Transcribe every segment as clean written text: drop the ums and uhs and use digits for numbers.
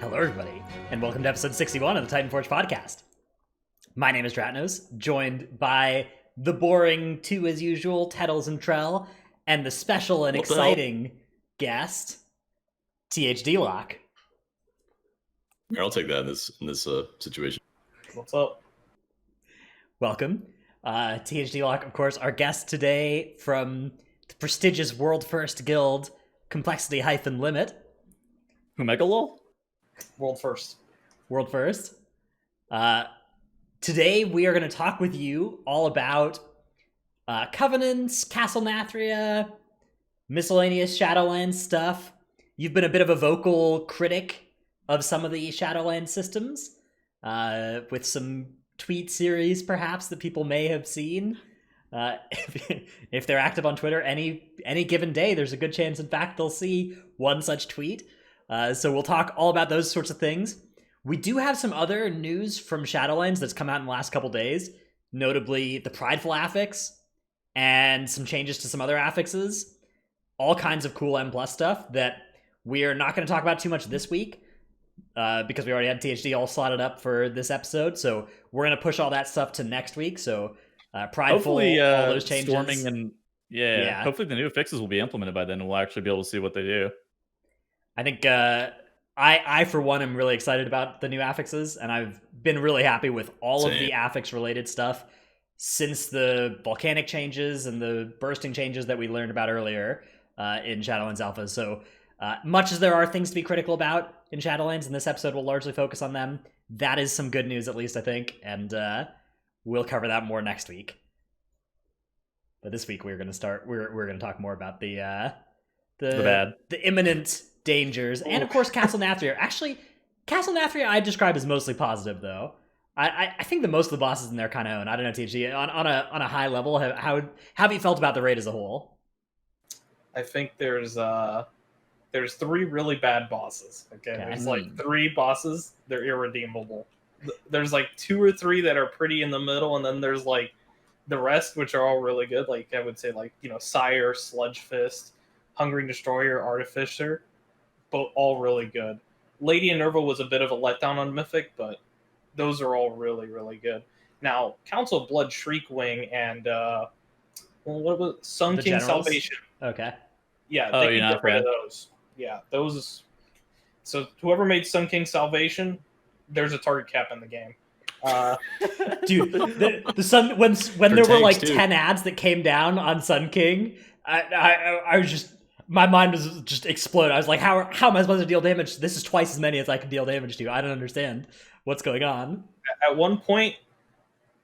Hello, everybody, and welcome to episode 61 of the Titanforge podcast. My name is Dratnos, joined by the boring two as usual, Tettles and Trell, and the special and exciting guest, THDlock. I'll take that in this situation. What's up? Welcome. THDlock, of course, our guest today from the prestigious World First Guild, Complexity-Limit. Humegalol? World first. World First. Today we are going to talk with you all about Covenants, Castle Nathria, miscellaneous Shadowlands stuff. You've been a bit of a vocal critic of some of the Shadowlands systems, with some tweet series perhaps that people may have seen. If they're active on Twitter, any given day, there's a good chance, in fact, they'll see one such tweet. So we'll talk all about those sorts of things. We do have some other news from Shadowlands that's come out in the last couple days, notably the Prideful affix and some changes to some other affixes. All kinds of cool M+ stuff that we are not going to talk about too much this week, because we already had THD all slotted up for this episode. So we're going to push all that stuff to next week. So Prideful, hopefully, all those changes. Storming and yeah, hopefully the new fixes will be implemented by then, and we'll actually be able to see what they do. I think I for one, am really excited about the new affixes, and I've been really happy with all of the affix-related stuff since the volcanic changes and the bursting changes that we learned about earlier in Shadowlands Alpha. So much as there are things to be critical about in Shadowlands, and this episode will largely focus on them, that is some good news, at least, I think, and we'll cover that more next week. But this week we're going to talk more about the imminent dangers, and of course Castle Nathria. Actually, Castle Nathria I describe as mostly positive, though. I think that most of the bosses in there kind of own. I don't know, THG, on a high level, how have you felt about the raid as a whole? I think there's three really bad bosses. Okay, there's like three bosses. They're irredeemable. There's like two or three that are pretty in the middle, and then there's like the rest, which are all really good. Like I would say, like, Sire, Sludge Fist, Hungry Destroyer, Artificer, both all really good. Lady Enerva was a bit of a letdown on Mythic, but those are all really, really good. Now, Council of Blood, Shriekwing, and what was it? Sunken Salvation. Okay. Yeah, they can get rid of those. Yeah, those. So whoever made Sunken Salvation, there's a target cap in the game. Dude, the Sun when there were like 10 ads that came down on Sun King, I was just, my mind was just exploded. I was like, how am I supposed to deal damage? This is twice as many as I can deal damage to. I don't understand what's going on. At one point,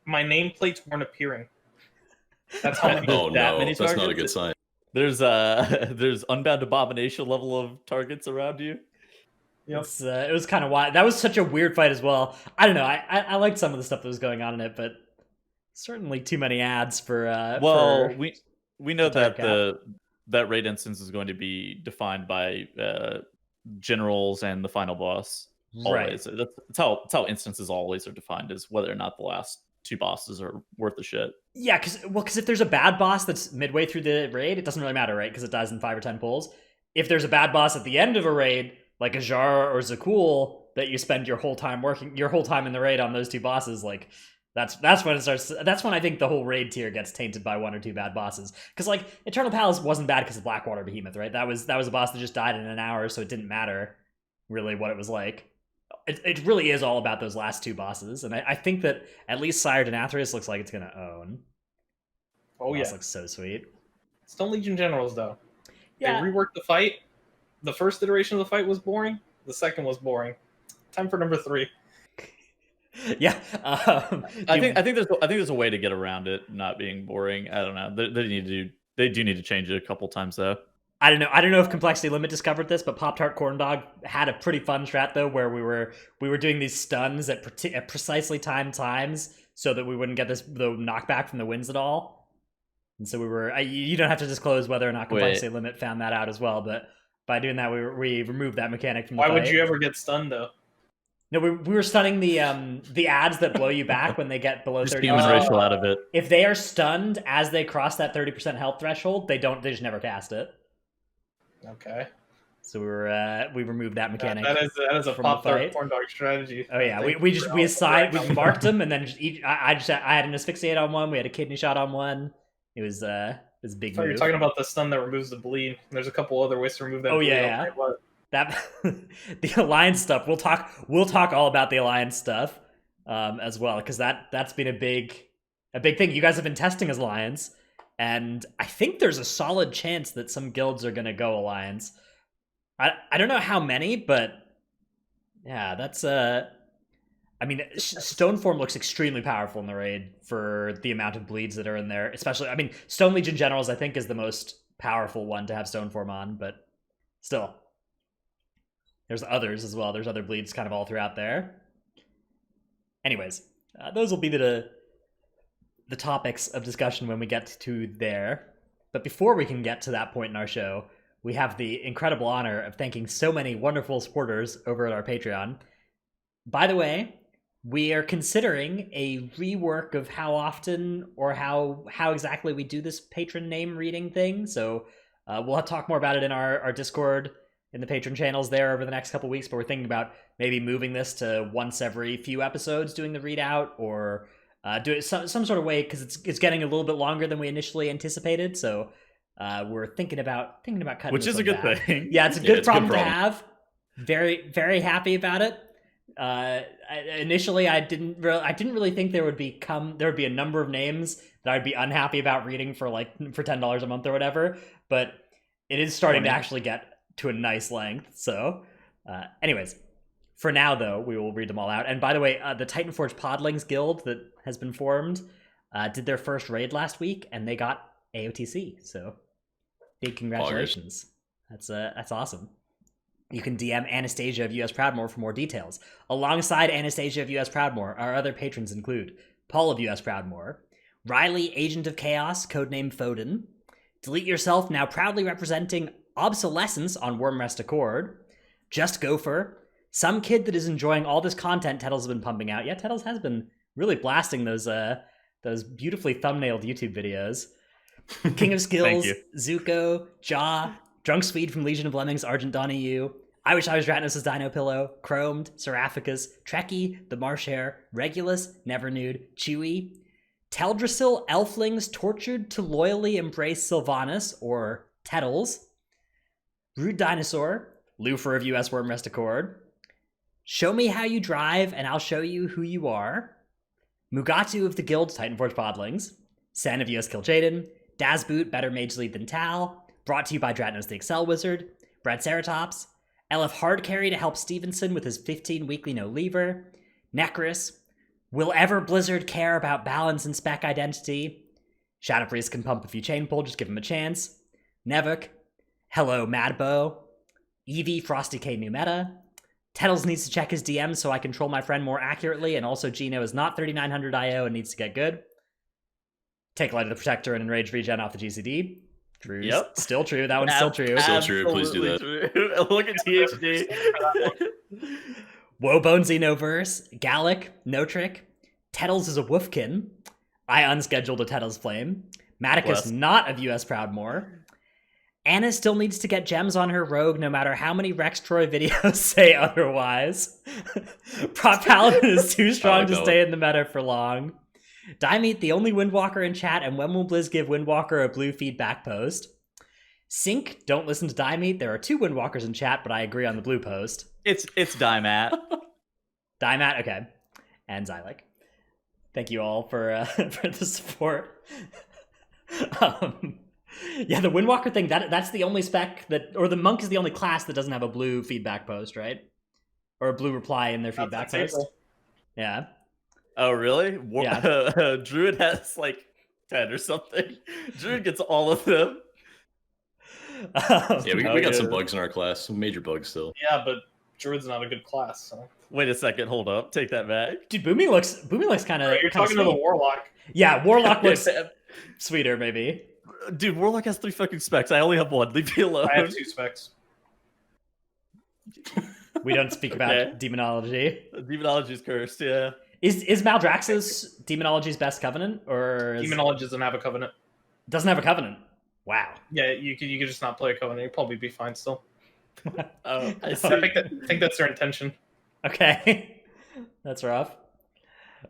my nameplates weren't appearing. That's how many. Oh no, many that's not a targets? good sign. There's Unbound Abomination level of targets around you. Yep. It was kind of wild. That was such a weird fight as well. I don't know. I liked some of the stuff that was going on in it, but certainly too many ads for. We know that that raid instance is going to be defined by generals and the final boss. Always. Right. That's how instances always are defined, is whether or not the last two bosses are worth the shit. Yeah, because if there's a bad boss that's midway through the raid, it doesn't really matter, right? Because it dies in 5 or 10 pulls. If there's a bad boss at the end of a raid, like a Jar or Zakul, that you spend your whole time in the raid on those two bosses, like that's when it starts. That's when I think the whole raid tier gets tainted by one or two bad bosses. Because like Eternal Palace wasn't bad because of Blackwater Behemoth, right? That was a boss that just died in an hour, so it didn't matter really what it was like. It really is all about those last two bosses, and I think that at least Sire to Nathrius looks like it's gonna own. Oh yeah, looks so sweet. Stone Legion Generals though, yeah. They reworked the fight. The first iteration of the fight was boring. The second was boring. Time for number 3. Yeah, I think there's a way to get around it not being boring. I don't know. They do need to change it a couple times though. I don't know if Complexity Limit discovered this, but Pop Tart Corn Dog had a pretty fun strat though, where we were doing these stuns at precisely timed times so that we wouldn't get the knockback from the winds at all. And so you don't have to disclose whether or not Complexity Limit found that out as well, but by doing that, we removed that mechanic from the fight. Why would you ever get stunned though? No, we were stunning the ads that blow you back when they get below 30%. Human racial out of it. If they are stunned as they cross that 30% health threshold, they just never cast it. Okay. So we removed that mechanic. That is a from pop the fight. corn dog strategy. Oh yeah, we assigned, we marked them, and then I had an asphyxiate on one. We had a kidney shot on one. It was a big move. You're talking about the stun that removes the bleed. There's a couple other ways to remove that. Oh bleed. yeah. That the alliance stuff. We'll talk all about the alliance stuff as well, because that's been a big thing. You guys have been testing as alliance, and I think there's a solid chance that some guilds are gonna go alliance. I don't know how many, but yeah, that's I mean, Stoneform looks extremely powerful in the raid for the amount of bleeds that are in there. Especially, I mean, Stone Legion Generals I think is the most powerful one to have Stoneform on, but still. There's others as well. There's other bleeds kind of all throughout there. Anyways, those will be the topics of discussion when we get to there. But before we can get to that point in our show, we have the incredible honor of thanking so many wonderful supporters over at our Patreon. By the way, we are considering a rework of how often or how exactly we do this patron name reading thing. So we'll talk more about it in our Discord, in the patron channels there over the next couple weeks, but we're thinking about maybe moving this to once every few episodes doing the readout, or do it some sort of way, because it's getting a little bit longer than we initially anticipated. So we're thinking about cutting, which is a good thing. Yeah, it's a good problem to have. Very, very happy about it. Initially, I didn't really think there would be a number of names that I'd be unhappy about reading for $10 a month or whatever, but it is starting to actually get to a nice length. So anyways, for now though, we will read them all out. And by the way, the Titanforge Podlings guild that has been formed did their first raid last week, and they got AOTC, so big congratulations. That's awesome. You can DM Anastasia of US Proudmore for more details. Alongside Anastasia of US Proudmore, our other patrons include Paul of US Proudmore, Riley, Agent of Chaos, codename Foden, Delete Yourself, now proudly representing Obsolescence on Wormrest Accord, Just Gopher, some kid that is enjoying all this content Tettles has been pumping out. Yeah, Tettles has been really blasting those beautifully thumbnailed YouTube videos. King of Skills, Zuko, Jaw, Drunk Swede from Legion of Lemmings, Argent Dawn EU, I Wish I Was Ratnos' Dino Pillow, Chromed, Seraphicus, Trekkie, The Marsh Hare, Regulus, Never Nude, Chewy, Teldrassil, Elflings Tortured to Loyally Embrace Sylvanas, or Tettles, Rude Dinosaur, Lufer of US Wormrest Accord, Show Me How You Drive and I'll Show You Who You Are, Mugatu of the Guild Titanforge Podlings, Sen of US Kill Jaden, Dazboot, Better Mage Lead Than Tal, brought to you by Dratnos the Excel Wizard, Brad Ceratops, LF Hardcarry to help Stevenson with his 15 weekly no lever, Necris, Will Ever Blizzard Care About Balance and Spec Identity, Shadow Priest can pump if you chain pull, just give him a chance, Nevuk, Hello Madbo, Eevee Frosty K New Meta, Tettles needs to check his DMs so I control my friend more accurately, and also Gino is not 3900 IO and needs to get good. Take Light of the Protector and Enrage Regen off the GCD. True. Yep. Still true. That one's still true. Still true. Please do that. True. Look at THD. Woebone Xenoverse, Gallic, No Trick, Tettles is a Woofkin, I unscheduled a Tettles Flame, Maticus not of US Proudmore, Anna still needs to get gems on her rogue no matter how many Rex Troy videos say otherwise. Prop Paladin is too strong to stay in the meta for long. Dimeat, the only Windwalker in chat, and when will Blizz give Windwalker a blue feedback post? Sync, don't listen to Dimeat. There are 2 Windwalkers in chat, but I agree on the blue post. It's Dimat. Dimat, okay. And Xylek. Thank you all for the support. Yeah, the Windwalker thing, that's the only spec that, or the Monk is the only class that doesn't have a blue feedback post, right? Or a blue reply in their feedback post. Yeah. Oh, really? Yeah. Druid has like 10 or something. Druid gets all of them. Yeah, we got some bugs in our class, some major bugs still. Yeah, but Druid's not a good class. So. Wait a second, hold up, take that back. Dude, Boomy looks kind of. You're talking to the Warlock. Yeah, Warlock looks sweeter, maybe. Dude, Warlock has 3 fucking specs. I only have 1. Leave me alone. I have 2 specs. We don't speak about demonology. Demonology's cursed, yeah. Is Maldraxxus Demonology's best covenant, or Demonology doesn't have a covenant? Doesn't have a covenant. Wow. Yeah, you could just not play a covenant. You'd probably be fine still. Oh, I I see. think that's their intention. Okay, that's rough.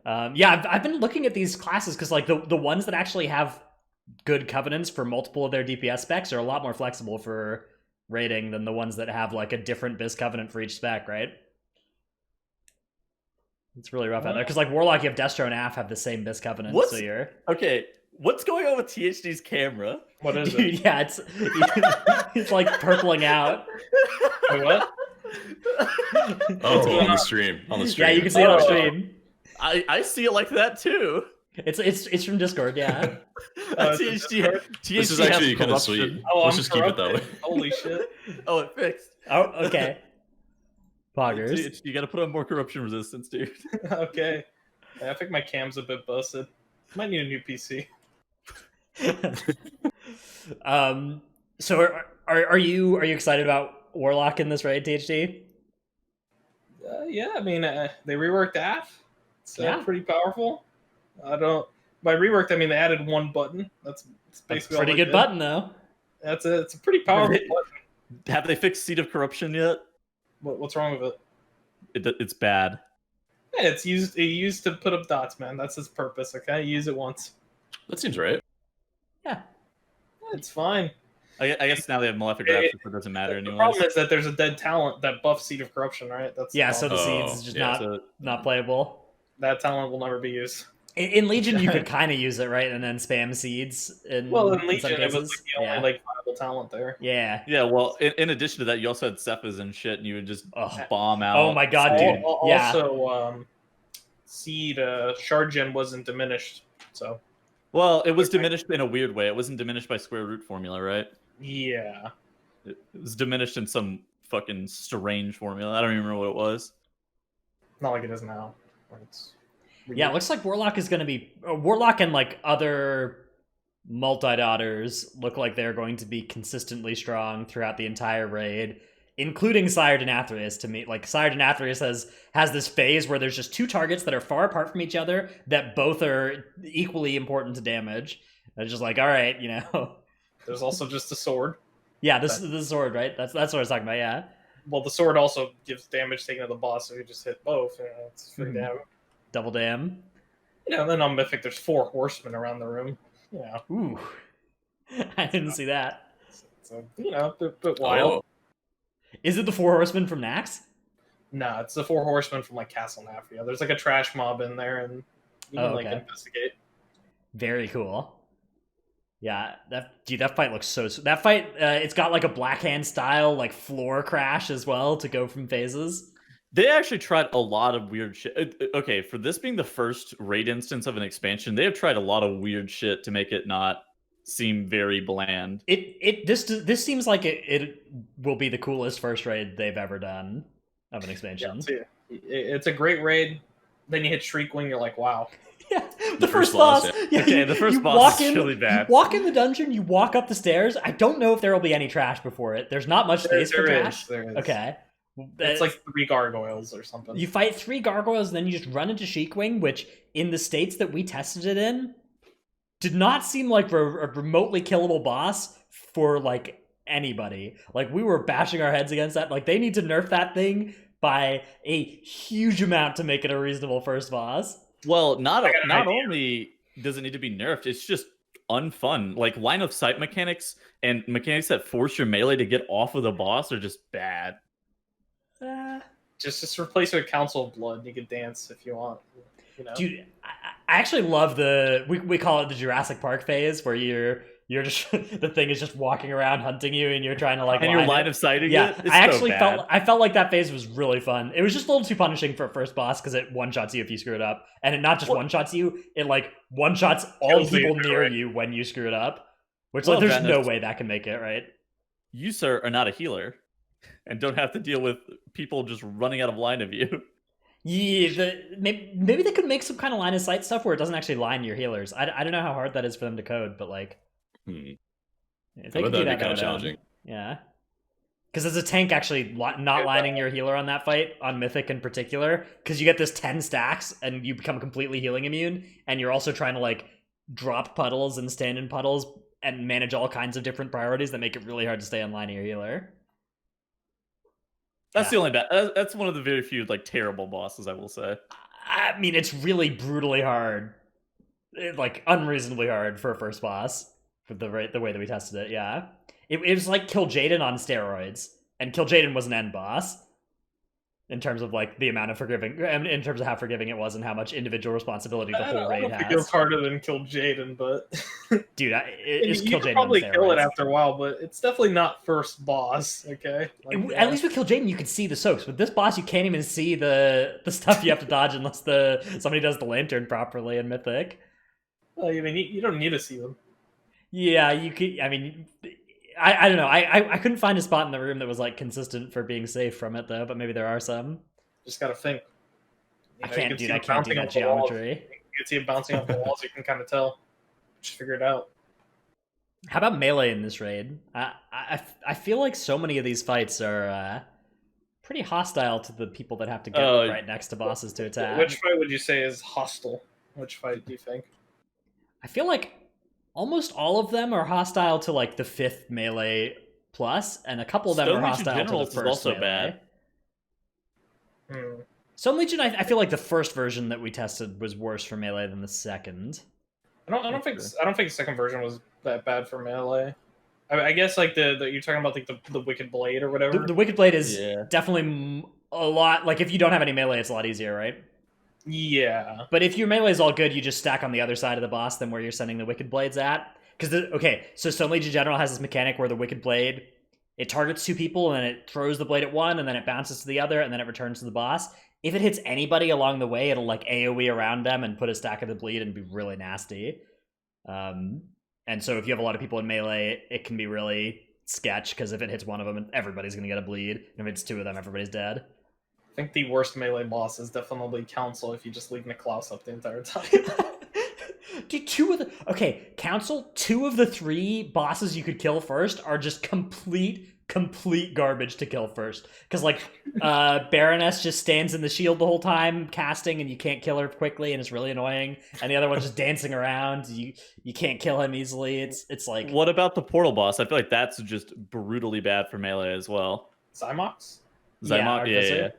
Yeah, I've been looking at these classes because like the ones that actually have good covenants for multiple of their DPS specs are a lot more flexible for rating than the ones that have like a different bis covenant for each spec, right? It's really rough out there because like Warlock, you have Destro and Af have the same bis covenant, What's- so you're Okay, what's going on with THD's camera? What is dude, it? yeah, it's like purpling out. Wait, what? Oh, on the stream. On the stream. Yeah, you can see it on Oh. stream. I see it like that too. It's from Discord, yeah. It's THD, Discord? THD This is has actually kind of corruption. sweet. Oh, Let's I'm just keep it that way. corrupted. Holy shit. Oh, it fixed. Oh, okay. Poggers. THD, you gotta put on more corruption resistance, dude. Okay. Yeah, I think my cam's a bit busted. Might need a new PC. So are you excited about Warlock in this raid, THD? Yeah, I mean, they reworked AF. It's Yeah. pretty powerful. I don't. By reworked, I mean they added one button. That's basically Pretty all they good did. button though. It's a pretty powerful Have they- button. Have they fixed Seed of Corruption yet? What's wrong with it? It's bad. Yeah, it's used to put up dots, man. That's its purpose. Okay, use it once. That seems right. Yeah. It's fine. I guess now they have Malefic Rapture, so it doesn't matter The anymore. problem is that there's a dead talent that buffs Seed of Corruption, right? That's Yeah, so the problem. seeds is just yeah, not playable. That talent will never be used. In Legion, you could kind of use it, right, and then spam seeds. Well, in some Legion, it was cases. like the only like viable talent there. Yeah. Yeah, well, in addition to that, you also had Cephas and shit, and you would just Ugh. bomb out. Oh my god, dude. Yeah. Also, Seed Shard Gen wasn't diminished, so Well, it was diminished in a weird way. It wasn't diminished by square root formula, right? yeah. It was diminished in some fucking strange formula. I don't even remember what it was. Not like it is now. It's Yeah, it looks like Warlock is going to be Warlock and like other multi-daughters look like they're going to be consistently strong throughout the entire raid, including Sire Denathrius. To me, like Sire Denathrius has this phase where there's just two targets that are far apart from each other that both are equally important to damage. It's just like, all right, you know. There's also just a sword. Yeah, this is the sword, right? That's what I was talking about. Yeah. Well, the sword also gives damage taken to the boss, so you just hit both. You know, it's free damage. Double dam. Yeah, and then on Mythic, there's 4 horsemen around the room. Yeah, Ooh. I didn't see that. so you know, a bit wild. Oh, Is it the Four Horsemen from Nax? No, it's the 4 horsemen from like Castle Nathria. There's like a trash mob in there, and you can like okay. investigate. Very cool. Yeah, that fight looks so. That fight, it's got like a Black Hand style like floor crash as well to go from phases. They actually tried a lot of weird shit. Okay, for this being the first raid instance of an expansion, they have tried a lot of weird shit to make it not seem very bland. This seems like it will be the coolest first raid they've ever done of an Yeah, expansion. it's a great raid. Then you hit Shriekwing, you're like, wow. Yeah, The first boss, yeah. Yeah, Okay, the first you boss walk is in, really bad. You walk in the dungeon, you walk up the stairs. I don't know if there will be any trash before it. There's not much space for trash. There is. Okay. It's like 3 gargoyles or something. You fight 3 gargoyles, and then you just run into Sheekwing, which in the states that we tested it in, did not seem like a remotely killable boss for like anybody. Like we were bashing our heads against that. Like they need to nerf that thing by a huge amount to make it a reasonable first boss. Well, not I got an idea. only does it need to be nerfed, it's just unfun. Like line of sight mechanics and mechanics that force your melee to get off of the boss are just bad. Just replace it with Council of Blood. You can dance if you want. You know? Dude, I actually love we call it the Jurassic Park phase, where you're just the thing is just walking around hunting you, and you're trying to like And you're line of sighting yeah, it. It's I actually so bad. felt like that phase was really fun. It was just a little too punishing for a first boss because it one shots you if you screw it up, and it not just one shots you, it like one shots all Kills people you, near right? you when you screw it up. Which Well, like there's no Venice- way that can make it right. You, sir, are not a healer and don't have to deal with people just running out of line of you. Yeah, maybe they could make some kind of line of sight stuff where it doesn't actually line your healers. I don't know how hard that is for them to code, but like if they I could bet do that'd that, be kind of that would, challenging. yeah. Because as a tank, actually not lining your healer on that fight, on Mythic in particular, because you get this 10 stacks and you become completely healing immune, and you're also trying to like drop puddles and stand in puddles and manage all kinds of different priorities that make it really hard to stay on line of your healer. That's the only bad. That's one of the very few like terrible bosses, I will say. I mean, it's really brutally hard, like unreasonably hard for a first boss for the way that we tested it. Yeah, it was like Kill Jaden on steroids, and Kill Jaden was an end boss in terms of like the amount of forgiving, in terms of how forgiving it was and how much individual responsibility the whole raid has. I don't think it was harder than Kill Jaden, but dude, it's you can probably kill it after a while, but it's definitely not first boss. Okay, like, at least with Kill Jaden you can see the soaks. With this boss, you can't even see the stuff you have to dodge unless somebody does the lantern properly in Mythic. Well, I mean, you don't need to see them. Yeah, you could. I mean, I don't know. I couldn't find a spot in the room that was like consistent for being safe from it though. But maybe there are some. Just gotta think. I can't do that geometry. You can see it bouncing off the walls. You can kind of tell. Just figure it out. How about melee in this raid? I feel like so many of these fights are pretty hostile to the people that have to get right next to bosses to attack. Which fight would you say is hostile? Which fight do you think? I feel like almost all of them are hostile to like the 5th melee plus, and a couple of them are hostile to the first also melee. Bad. Stone Legion, I feel like the first version that we tested was worse for melee than the second. I don't think the second version was that bad for melee. I guess like you're talking about like the Wicked Blade or whatever. The Wicked Blade is definitely a lot. Like if you don't have any melee, it's a lot easier, right? Yeah. But if your melee is all good, you just stack on the other side of the boss than where you're sending the Wicked Blades at. Because so Stone Legion General has this mechanic where the Wicked Blade, it targets 2 people and then it throws the blade at one and then it bounces to the other and then it returns to the boss. If it hits anybody along the way, it'll like AoE around them and put a stack of the bleed and be really nasty. And so if you have a lot of people in melee, it can be really sketch because if it hits one of them, everybody's going to get a bleed. And if it's 2 of them, everybody's dead. I think the worst melee boss is definitely Council if you just leave Niklaus up the entire time. Dude, Council, 2 of the 3 bosses you could kill first are just complete garbage to kill first. Because, like, Baroness just stands in the shield the whole time, casting, and you can't kill her quickly, and it's really annoying. And the other one's just dancing around. You can't kill him easily. It's like... What about the portal boss? I feel like that's just brutally bad for melee as well. Zymox? Yeah.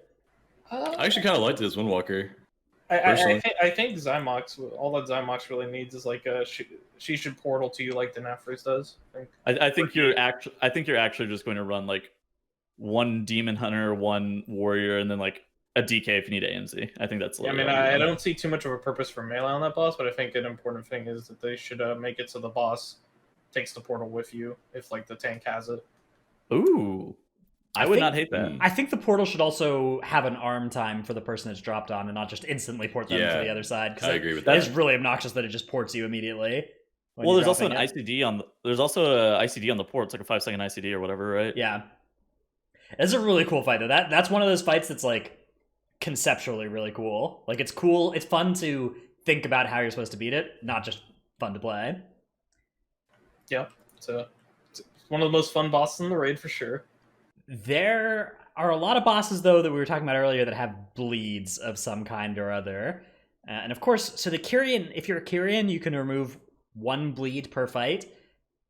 I actually kind of liked this Windwalker. I think Zymox, all that Zymox really needs is like she should portal to you like the Nathria does. I think you're actually just going to run like 1 Demon Hunter, 1 Warrior, and then like a DK if you need AMZ. I think that's. Yeah, I mean, I don't see too much of a purpose for melee on that boss, but I think an important thing is that they should make it so the boss takes the portal with you if like the tank has it. Ooh. I would not hate that. I think the portal should also have an arm time for the person it's dropped on and not just instantly port them to the other side. I agree with that. It is really obnoxious that it just ports you immediately. Well, there's also an ICD on there's also a ICD on the port. It's like a 5-second ICD or whatever, right? Yeah. It's a really cool fight though. That's one of those fights that's like conceptually really cool. Like it's cool. It's fun to think about how you're supposed to beat it, not just fun to play. Yeah. It's one of the most fun bosses in the raid for sure. There are a lot of bosses, though, that we were talking about earlier that have bleeds of some kind or other. And of course, so the Kyrian, if you're a Kyrian, you can remove 1 bleed per fight,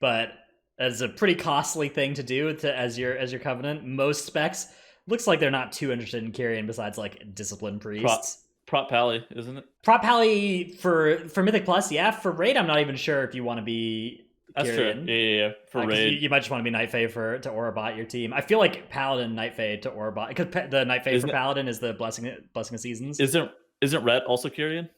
but as a pretty costly thing to do as your Covenant. Most specs looks like they're not too interested in Kyrian besides like Discipline Priests. Prop Pally, isn't it? Prop Pally for Mythic Plus, yeah. For Raid, I'm not even sure if you want to be That's Kyrian. true. Yeah. For Raid, you might just want to be Night Fae to Aura bot your team. I feel like Paladin Night Fae to Aura bot because the Night Fae for Paladin is the Blessing of Seasons. Isn't Rhett also Kyrian?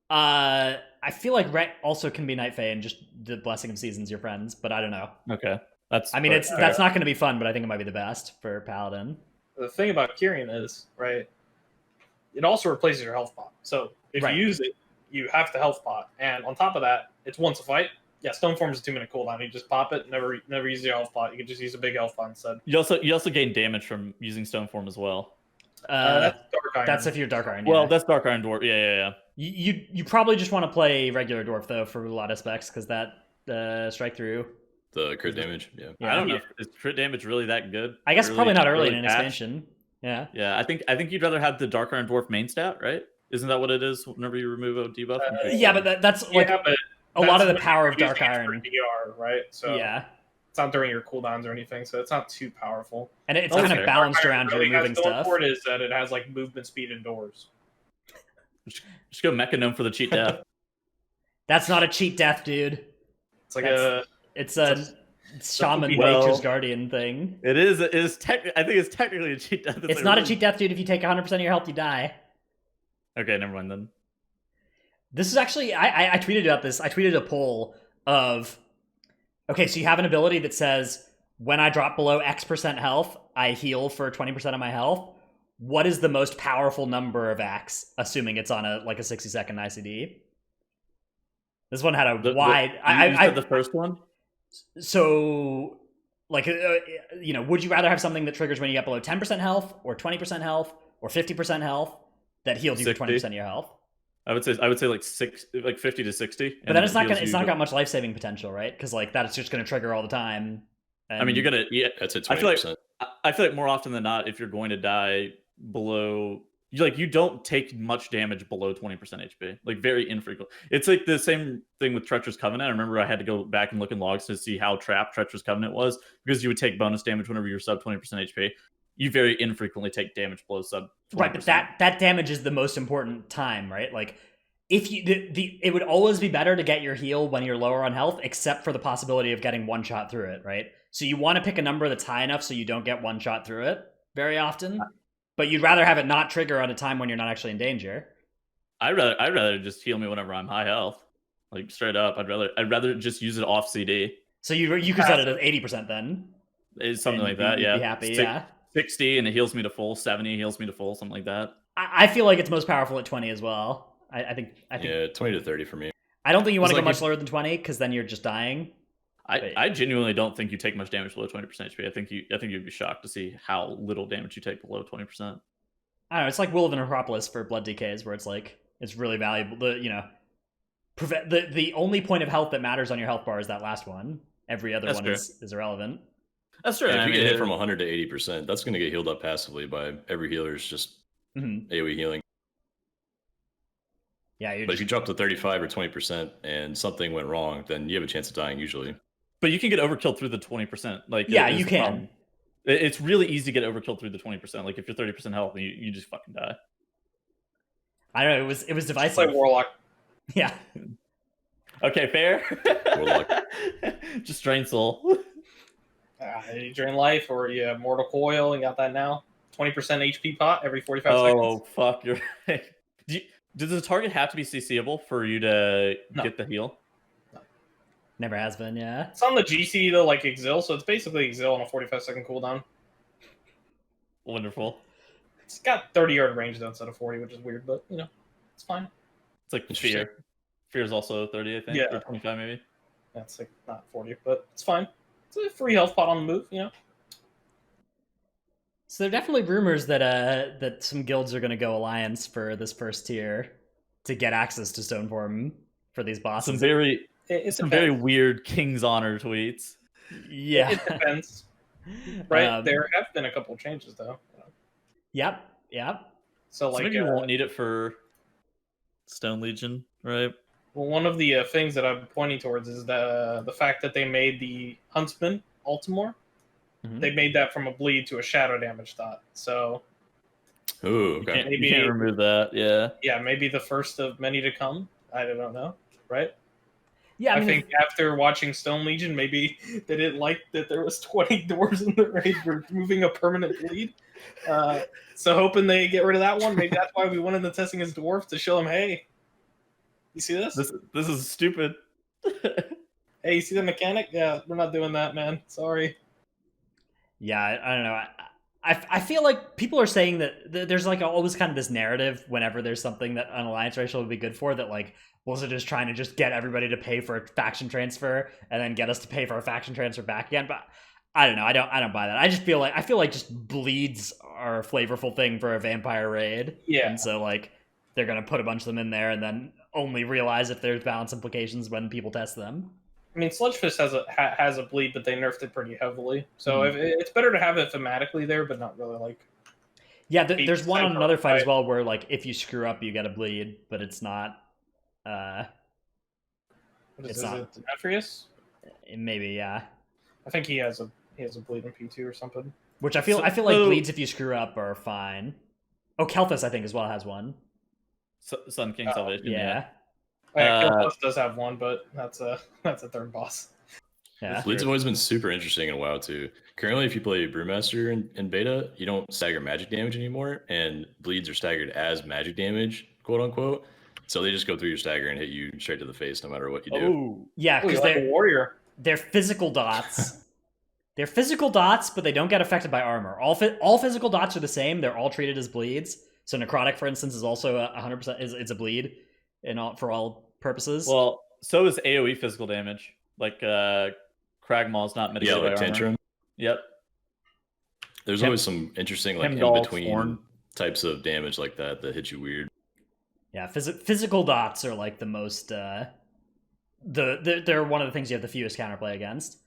I feel like Rhett also can be Night Fae and just the Blessing of Seasons your friends, but I don't know. Okay, that's not going to be fun, but I think it might be the best for Paladin. The thing about Kyrian is right. It also replaces your health pot. So if you use it, you have to health pot, and on top of that, it's once a fight. Yeah, Stoneform is a 2-minute cooldown. You just pop it. Never use your health pot. You can just use a big health pot instead. You also gain damage from using Stoneform as well. That's Dark Iron. That's if you're Dark Iron. Well, that's Dark Iron Dwarf. Yeah. You probably just want to play regular Dwarf though for a lot of specs because that strike through. The crit damage. Yeah. I don't know. Is crit damage really that good? I guess probably not early in an expansion. Yeah. Yeah, I think you'd rather have the Dark Iron Dwarf main stat, right? Isn't that what it is whenever you remove a debuff? Yeah, but that's like a lot of the power of Dark Iron. DR, right? So yeah. It's not during your cooldowns or anything, so it's not too powerful. And it's kind of balanced around your moving stuff. For it is that it has like movement speed indoors. Just go Mechanome for the cheat death. That's not a cheat death, dude. It's like it's a shaman nature's guardian thing. It is. I think it's technically a cheat death. It's not a cheat death, dude. If you take 100% of your health, you die. Okay, never mind then. This is actually I tweeted about this. I tweeted a poll of, okay, so you have an ability that says when I drop below X% health, I heal for 20% of my health. What is the most powerful number of X, assuming it's on a 60-second ICD? This one had a wide. You said the first one. So, would you rather have something that triggers when you get below 10% health, or 20% health, or 50% health that heals you for 20% of your health? I would say like 50 to 60. But then it's not got much life saving potential, right? Because that's just going to trigger all the time. And I mean, you're gonna that's at 20%. I feel like more often than not, if you're going to die below, you don't take much damage below 20% HP. Like very infrequent. It's like the same thing with Treacherous Covenant. I remember I had to go back and look in logs to see how trapped Treacherous Covenant was, because you would take bonus damage whenever you're sub 20% HP. You very infrequently take damage below sub 20%. Right, but that damage is the most important time, right? Like, if you it would always be better to get your heal when you're lower on health, except for the possibility of getting one shot through it, right? So you want to pick a number that's high enough so you don't get one shot through it very often, but you'd rather have it not trigger at a time when you're not actually in danger. I'd rather just heal me whenever I'm high health, like straight up. I'd rather just use it off CD. So you could set it at 80% then. It's something like that, yeah. Be happy, 60 and it heals me to full. 70 heals me to full, something like that. I feel like it's most powerful at 20 as well. I think yeah, 20 to 30 for me. I don't think you want to go much lower than 20 because then you're just dying. I genuinely don't think you take much damage below 20% HP. I think you'd be shocked to see how little damage you take below 20%. I don't know. It's like Will of the Necropolis for Blood DKs, where it's really valuable. The only point of health that matters on your health bar is that last one. Every other one is irrelevant. That's true. Yeah, if you get hit from 100 to 80%, that's going to get healed up passively by every healer's just AoE healing. Yeah, but if you drop to 35 or 20% and something went wrong, then you have a chance of dying usually. But you can get overkilled through the 20%. Yeah, you can. It's really easy to get overkilled through the 20%. Like if you're 30% health, you just fucking die. I don't know. It was divisive. It's like Warlock. Yeah. Okay, fair. Warlock. Just drain soul. You drain life, or you have Mortal Coil. You got that now. 20% HP pot every 45 seconds. Oh fuck, you're right. Does the target have to be CCable for you to get the heal? No. Never has been, yeah. It's on the GCD though, like Exil, so it's basically Exil on a 45-second cooldown. Wonderful. It's got 30-yard range though instead of 40, which is weird, but it's fine. It's like Fear. Fear is also 30, I think, or 25 maybe. That's like not 40, but it's fine. It's a free health pot on the move, So there are definitely rumors that some guilds are going to go alliance for this first tier to get access to Stoneform for these bosses. Some very weird King's Honor tweets. Yeah, it depends. Right, there have been a couple changes though. Yep. So maybe you won't need it for Stone Legion, right? Well, one of the things that I'm pointing towards is the fact that they made the Huntsman Altimore. They made that from a bleed to a shadow damage dot. So, okay. You can't remove that. Yeah. Yeah, maybe the first of many to come. I don't know, right? Yeah, I think after watching Stone Legion, maybe they didn't like that there was 20 dwarves in the raid removing a permanent bleed. So hoping they get rid of that one. Maybe that's why we went into testing as dwarf to show them, hey, you see this? This is stupid. Hey, you see the mechanic? Yeah, we're not doing that, man. Sorry. Yeah, I don't know. I feel like people are saying that there's always kind of this narrative whenever there's something that an alliance racial would be good for, that Blizzard is trying to just get everybody to pay for a faction transfer and then get us to pay for a faction transfer back again. But I don't know. I don't buy that. I feel like just bleeds are a flavorful thing for a vampire raid. Yeah. And so they're gonna put a bunch of them in there and then only realize if there's balance implications when people test them. I mean, Sludgefist has a bleed, but they nerfed it pretty heavily. So it's better to have it thematically there, but not really Yeah, there's one on another fight as well where if you screw up, you get a bleed, but it's not. What is it? Nathria? Maybe, yeah. I think he has a bleed in P2 or something. Which I feel like bleeds if you screw up are fine. Oh, Kelthus I think as well has one. Sunken Salvation. Yeah. Kelthus does have one, but that's a third boss. Yeah. Bleeds have always been super interesting in WoW too. Currently, if you play Brewmaster in beta, you don't stagger magic damage anymore, and bleeds are staggered as magic damage, quote unquote. So they just go through your stagger and hit you straight to the face, no matter what you do. Oh, yeah, because like a warrior. They're physical dots. They're physical dots, but they don't get affected by armor. All physical dots are the same. They're all treated as bleeds. So necrotic, for instance, is also 100%. It's a bleed, for all purposes. Well, so is AoE physical damage. Like Kragmaw is not mitigated by armor. Tantrum. Yep. There's always some interesting in between types of damage like that hit you weird. Yeah, physical dots are like the most. They're one of the things you have the fewest counterplay against.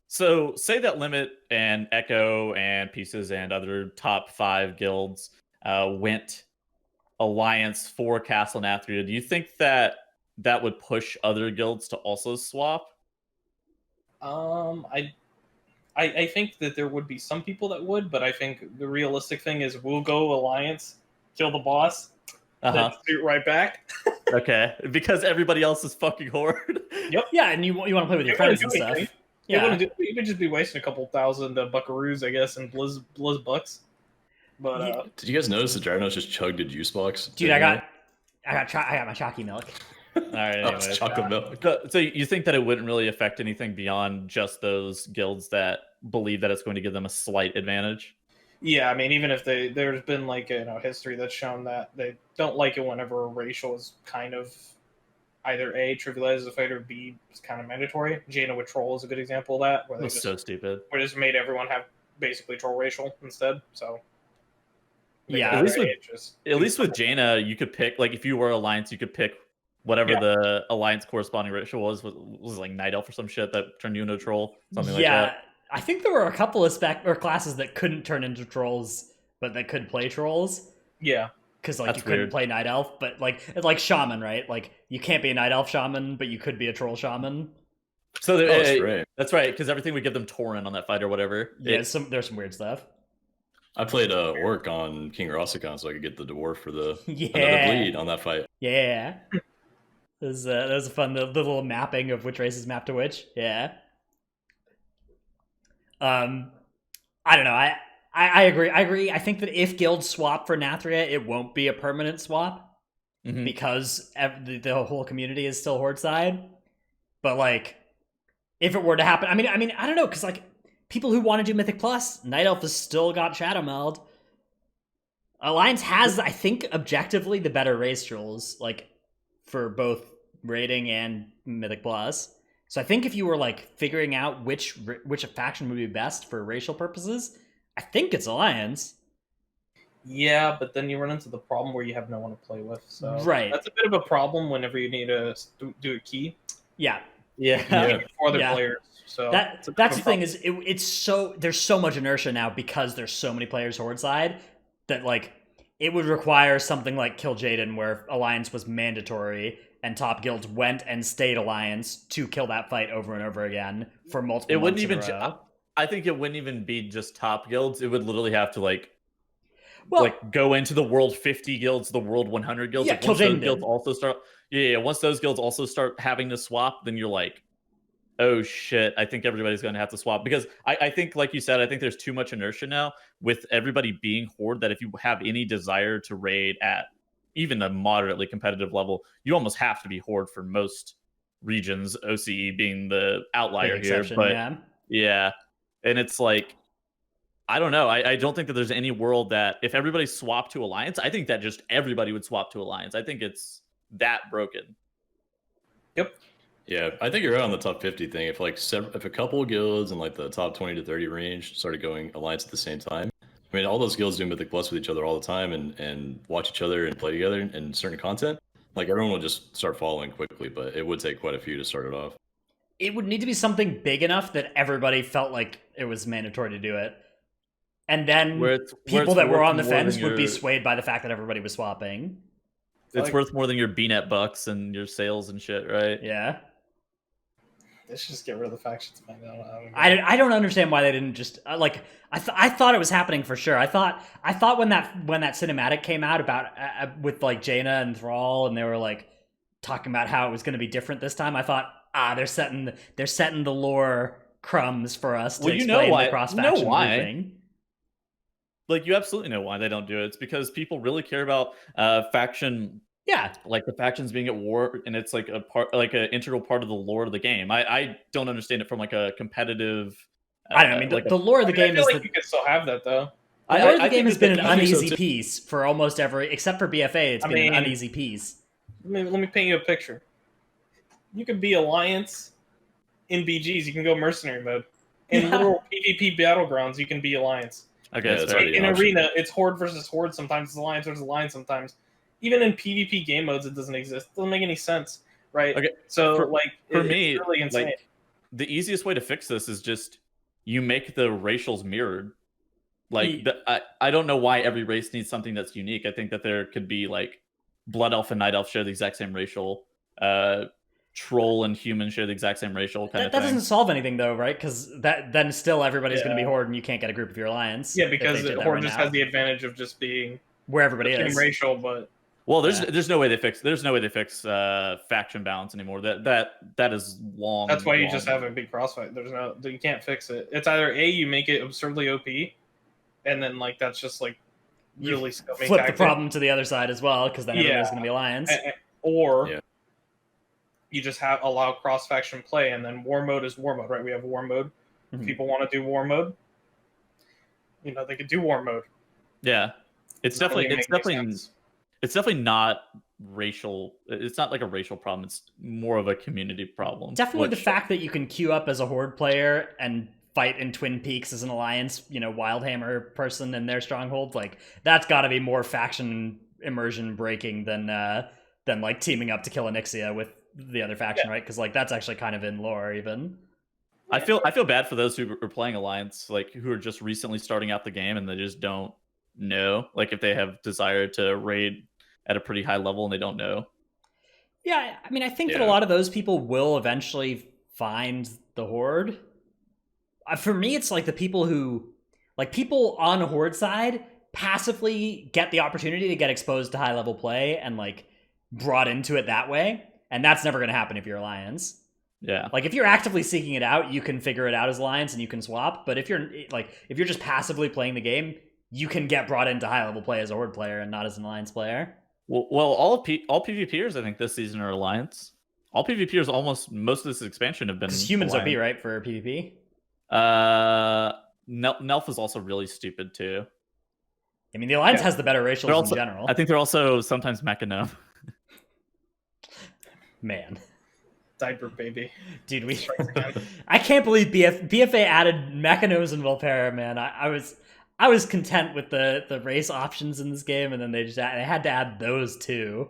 So say that Limit and Echo and Pieces and other top 5 guilds went alliance for Castle Nathria. Do you think that would push other guilds to also swap? I think that there would be some people that would, but I think the realistic thing is we'll go alliance, kill the boss, then shoot right back. Okay, because everybody else is fucking horde. Yep. Yeah, and you want to play with your friends and stuff. Yeah, you could just be wasting a couple thousand buckaroos, I guess, and blizz bucks. But did you guys notice the Gyarnos just chugged a juice box? Dude, I got my chalky milk. All right, anyways. Chocolate milk. So you think that it wouldn't really affect anything beyond just those guilds that believe that it's going to give them a slight advantage? Yeah, I mean, even if there's been history that's shown that they don't like it whenever racial is kind of either A, trivialized as a fighter, B, is kind of mandatory. Jaina with Troll is a good example of that. Where That's so stupid. Where they just made everyone have basically Troll racial instead. So yeah, at least with Jaina, you could pick, like, if you were Alliance, you could pick whatever the Alliance corresponding racial was like Night Elf or some shit that turned you into a Troll, something like that. Yeah, I think there were a couple of classes that couldn't turn into Trolls, but that could play Trolls. Yeah. Because you couldn't play Night Elf, but like Shaman, right? Like you can't be a Night Elf Shaman, but you could be a Troll Shaman. So that's right, because everything would give them Tauren on that fight or whatever. Yeah, there's some weird stuff. I played Orc on King Rossicon so I could get the dwarf for the another bleed on that fight. Yeah. That was fun, the little mapping of which races map to which. Yeah. I don't know. I agree. I think that if guilds swap for Nathria, it won't be a permanent swap because the whole community is still Horde side. But like, if it were to happen, I mean, I don't know, because like people who want to do Mythic Plus, Night Elf has still got Shadow Meld. Alliance has, I think, objectively the better race trolls, like for both rating and Mythic Plus. So I think if you were like figuring out which faction would be best for racial purposes, I think it's Alliance. Yeah, but then you run into the problem where you have no one to play with. So right, that's a bit of a problem whenever you need to do a key. Yeah. For other players. So that's the thing is it's so there's so much inertia now because there's so many players Horde side that like it would require something like Kill Jaden where Alliance was mandatory and top guilds went and stayed Alliance to kill that fight over and over again for multiple months in a row. I think it wouldn't even be just top guilds. It would literally have to like go into the world 50 guilds, the world 100 guilds. Yeah, like, once those guilds also start. Once those guilds also start having to swap, then you're like, oh shit, I think everybody's going to have to swap. Because I think, like you said, I think there's too much inertia now with everybody being Horde that if you have any desire to raid at even a moderately competitive level, you almost have to be Horde for most regions, OCE being the outlier here. But yeah. And it's like, I don't know. I don't think that there's any world that if everybody swapped to Alliance, I think that just everybody would swap to Alliance. I think it's that broken. Yep. Yeah, I think you're right on the top 50 thing. If if a couple of guilds in like the top 20 to 30 range started going Alliance at the same time, I mean, all those guilds do Mythic Plus with each other all the time and watch each other and play together in certain content. Like everyone will just start following quickly, but it would take quite a few to start it off. It would need to be something big enough that everybody felt like it was mandatory to do it. And then people that were on the fence would be swayed by the fact that everybody was swapping. It's worth more than your BNet bucks and your sales and shit, right? Yeah. They should just get rid of the factions, man. I don't understand why they didn't just like. I thought it was happening for sure. I thought when that cinematic came out about with like Jaina and Thrall, and they were like talking about how it was going to be different this time. I thought, they're setting the lore crumbs for us to explain the cross faction thing. Like, you absolutely know why they don't do it. It's because people really care about faction. Yeah, like the factions being at war, and it's like an integral part of the lore of the game. I don't understand it from like a competitive. I don't know. I mean, the lore of the game is. You can still have that though. The lore of the game has been an uneasy piece for almost every, except for BFA. It's been an uneasy piece. Let me paint you a picture. You can be Alliance in BGs. You can go mercenary mode. In literal PvP battlegrounds, you can be Alliance. Okay, that's right. In Arena, it's Horde versus Horde. Sometimes it's Alliance versus Alliance. Sometimes. Even in PvP game modes, it doesn't exist. It doesn't make any sense, right? Okay. So, for me, it's really insane. Like, the easiest way to fix this is just you make the racials mirrored. Like, I don't know why every race needs something that's unique. I think that there could be like Blood Elf and Night Elf share the exact same racial. Troll and human share the exact same racial kind of thing. That doesn't solve anything though, right? Because then still everybody's going to be Horde, and you can't get a group of your alliance. Yeah, because Horde just has the advantage of just being where everybody is racial, but. Well, there's no way they fix faction balance anymore. That is long. That's why you just have a big crossfight. You can't fix it. It's either you make it absurdly OP, and then like that's just like really flip the problem to the other side as well, because then everybody's going to be alliance. Or you just allow cross faction play, and then war mode is war mode, right? We have war mode. Mm-hmm. If people want to do war mode, they could do war mode. Yeah, it's definitely not racial. It's not like a racial problem. It's more of a community problem. Definitely the fact that you can queue up as a Horde player and fight in Twin Peaks as an Alliance, Wildhammer person in their stronghold. Like, that's got to be more faction immersion breaking than like teaming up to kill Onyxia with the other faction, right? Because like that's actually kind of in lore even. I feel bad for those who are playing Alliance, like who are just recently starting out the game and they just don't know, like if they have desire to raid at a pretty high level and they don't know. Yeah, I mean, I think that a lot of those people will eventually find the Horde. For me, it's like the people who, like people on Horde side, passively get the opportunity to get exposed to high level play and like brought into it that way. And that's never going to happen if you're Alliance. Yeah. Like if you're actively seeking it out, you can figure it out as Alliance and you can swap. But if you're just passively playing the game, you can get brought into high level play as a Horde player and not as an Alliance player. Well, all PvPers I think this season are Alliance. All PvPers most of this expansion have been because humans Alliance. OP, right, for PvP. Nelf is also really stupid too. I mean, the Alliance has the better racials in general. I think they're also sometimes Mechanum. Man. Diaper baby. Dude, I can't believe BFA added Mechanomes and Volpera, man. I was content with the race options in this game, and then they had to add those too.